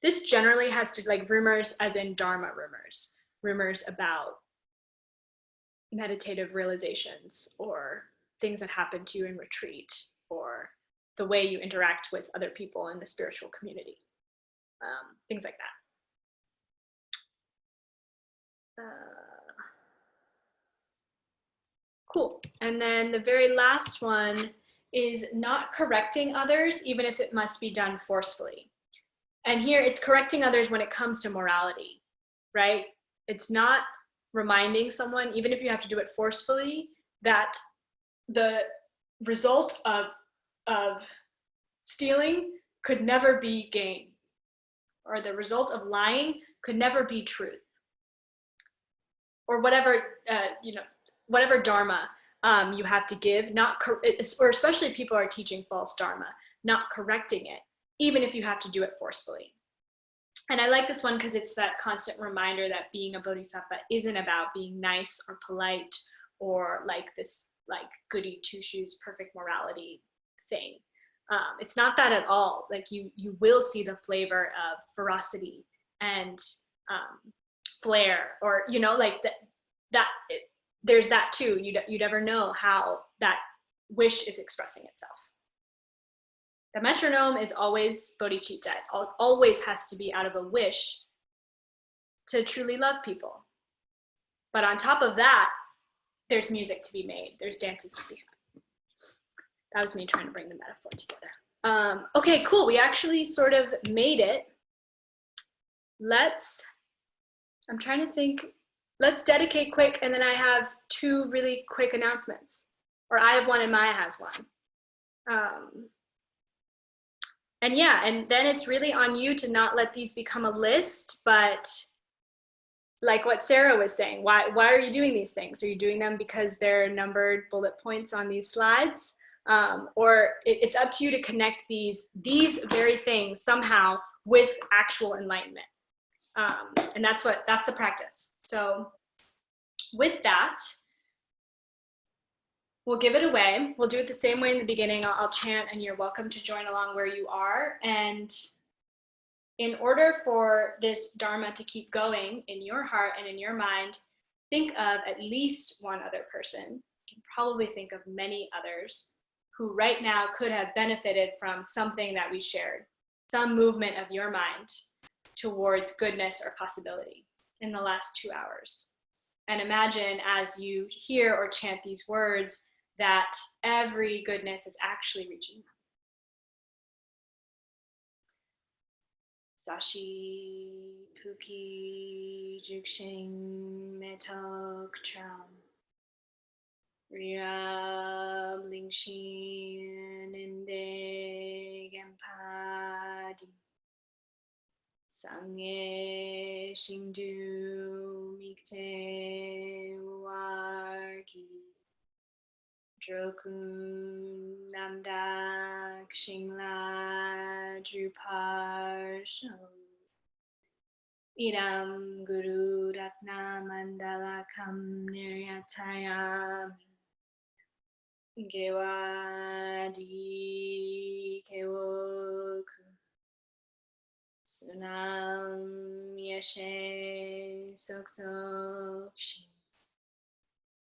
This generally has to, like, rumors as in dharma rumors about meditative realizations or things that happen to you in retreat or the way you interact with other people in the spiritual community, things like that. Cool. And then the very last one is not correcting others, even if it must be done forcefully. And here it's correcting others when it comes to morality, right? It's not reminding someone, even if you have to do it forcefully, that the result of stealing could never be gain, or the result of lying could never be truth, or whatever, whatever dharma you have to give, or especially if people are teaching false dharma, not correcting it, even if you have to do it forcefully. And I like this one because it's that constant reminder that being a bodhisattva isn't about being nice or polite or like this like goody two shoes perfect morality thing. It's not that at all. Like you will see the flavor of ferocity and flair, or like there's that too. You never know how that wish is expressing itself. The metronome is always bodhicitta. It always has to be out of a wish to truly love people. But on top of that, there's music to be made. There's dances to be had. That was me trying to bring the metaphor together. Okay, cool. We actually sort of made it. I'm trying to think. Let's dedicate quick, and then I have 2 really quick announcements. Or I have one and Maya has one. And yeah, and then it's really on you to not let these become a list, but like what Sarah was saying, why are you doing these things? Are you doing them because they're numbered bullet points on these slides? Or it's up to you to connect these very things somehow with actual enlightenment. And that's the practice. So with that, we'll give it away. We'll do it the same way in the beginning. I'll chant and you're welcome to join along where you are. And in order for this Dharma to keep going in your heart and in your mind, think of at least one other person. You can probably think of many others who right now could have benefited from something that we shared, some movement of your mind towards goodness or possibility in the last 2 hours. And imagine as you hear or chant these words that every goodness is actually reaching them. Sashi Puki Jukshing Metok Tram Riyab Lingshin Inde Gampadi Sangye Shingdu Mikte Warki Drokun Namdak Shingla Drupar Shom Idam Guru Ratna Mandala Kam Niryatayam Gewadi Kewoku Sunam Yeshe Soksokshi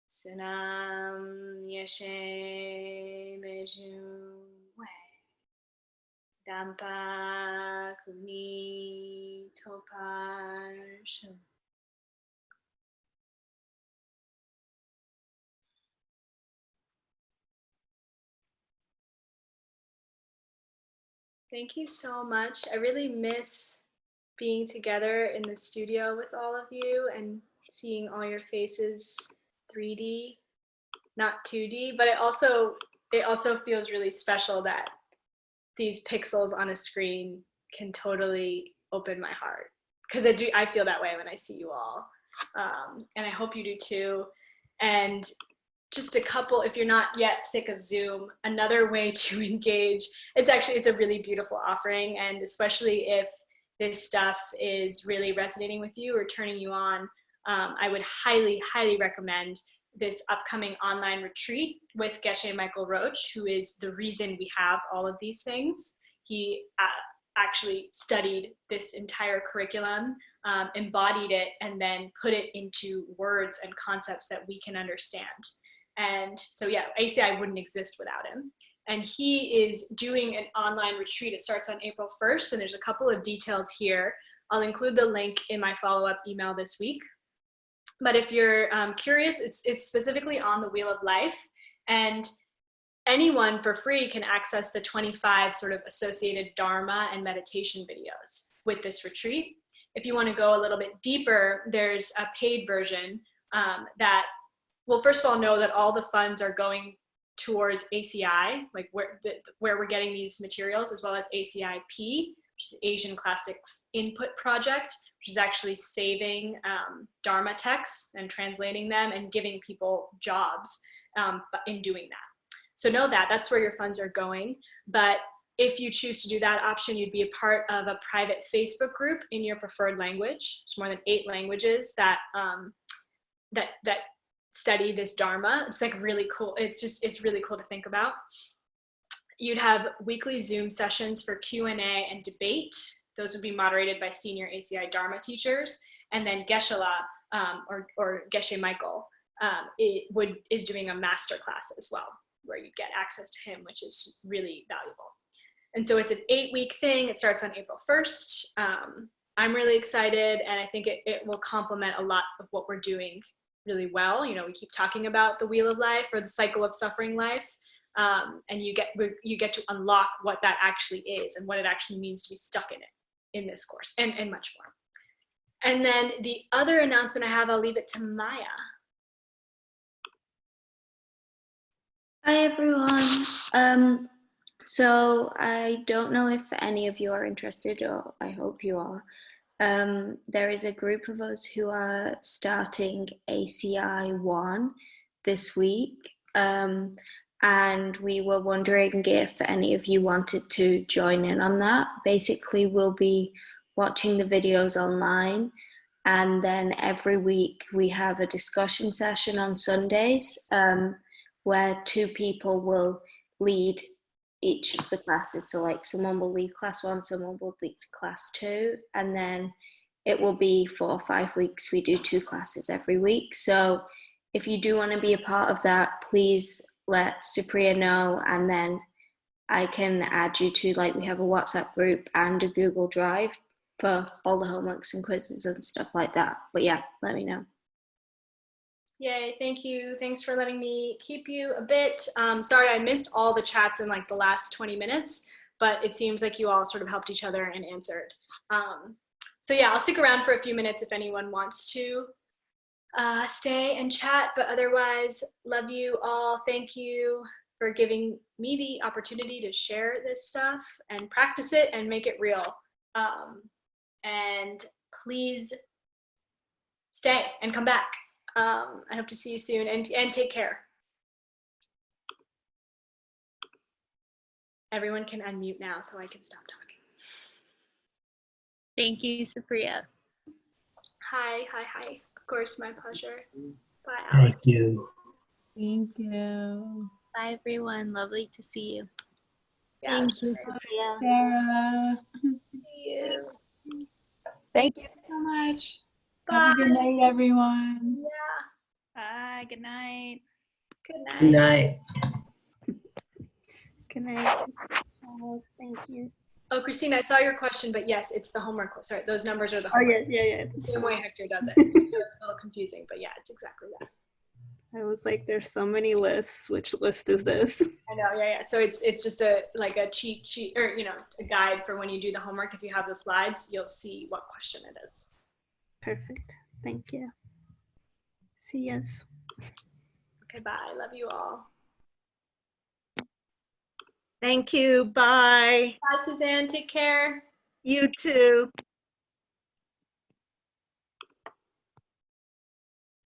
Sunam Yeshe Beju Dampa Kuni Topar Shum. Thank you so much. I really miss being together in the studio with all of you and seeing all your faces 3D, not 2D, but it also feels really special that these pixels on a screen can totally open my heart, because I feel that way when I see you all, and I hope you do too. And just a couple, if you're not yet sick of Zoom, another way to engage, it's a really beautiful offering, and especially if this stuff is really resonating with you or turning you on, I would highly, highly recommend this upcoming online retreat with Geshe Michael Roach, who is the reason we have all of these things. He actually studied this entire curriculum, embodied it, and then put it into words and concepts that we can understand. And so yeah, ACI wouldn't exist without him. And he is doing an online retreat. It starts on April 1st, and there's a couple of details here. I'll include the link in my follow-up email this week. But if you're curious, it's specifically on the Wheel of Life, and anyone for free can access the 25 sort of associated Dharma and meditation videos with this retreat. If you want to go a little bit deeper, there's a paid version that will first of all know that all the funds are going towards ACI, like where we're getting these materials, as well as ACIP, which is Asian Classics Input Project, which is actually saving Dharma texts and translating them and giving people jobs in doing that. So know that, that's where your funds are going. But if you choose to do that option, you'd be a part of a private Facebook group in your preferred language. There's more than 8 languages that study this Dharma. It's like really cool. It's really cool to think about. You'd have weekly Zoom sessions for Q&A and debate. Those would be moderated by senior ACI Dharma teachers. And then Geshe-la, or Geshe Michael, is doing a master class as well, where you get access to him, which is really valuable. And so it's an 8-week thing. It starts on April 1st. I'm really excited, and I think it will complement a lot of what we're doing really well. You know, we keep talking about the wheel of life or the cycle of suffering life, and you get to unlock what that actually is and what it actually means to be stuck in it in this course, and much more. And then the other announcement I have, I'll leave it to Maya. Hi everyone. So I don't know if any of you are interested, or I hope you are. There is a group of us who are starting ACI 1 this week, and we were wondering if any of you wanted to join in on that. Basically, we'll be watching the videos online, and then every week we have a discussion session on Sundays, where 2 people will lead each of the classes. So like someone will lead class 1, someone will lead class 2, and then it will be 4 or 5 weeks. We do 2 classes every week. So if you do want to be a part of that, please let Supriya know, and then I can add you to, like, we have a WhatsApp group and a Google Drive for all the homeworks and quizzes and stuff like that. But yeah, let me know. Yay, thank you. Thanks for letting me keep you a bit. Sorry, I missed all the chats in like the last 20 minutes, but it seems like you all sort of helped each other and answered. So yeah, I'll stick around for a few minutes if anyone wants to stay and chat, but otherwise, love you all. Thank you for giving me the opportunity to share this stuff and practice it and make it real. And please stay and come back. I hope to see you soon, and take care. Everyone can unmute now so I can stop talking. Thank you, Supriya. Hi. Of course, my pleasure. Bye, Alice. Thank you. Thank you. Bye, everyone. Lovely to see you. Yeah, Thank you, Supriya. Sarah. see you. Thank you so much. Bye. Have a good night, everyone. Yeah, Bye. Good night. good night. Good night. Good night. Thank you. Oh, Christina, I saw your question, but yes, it's the homework. Sorry, those numbers are the Oh homework. yeah. The same way Hector does it. So it's a little confusing, but yeah, it's exactly that. I was like, there's so many lists. Which list is this? I know, yeah. So it's just a cheat sheet, or a guide for when you do the homework. If you have the slides, you'll see what question it is. Perfect. Thank you. See yas. Okay, bye. Love you all. Thank you. Bye. Bye, Suzanne. Take care. You too.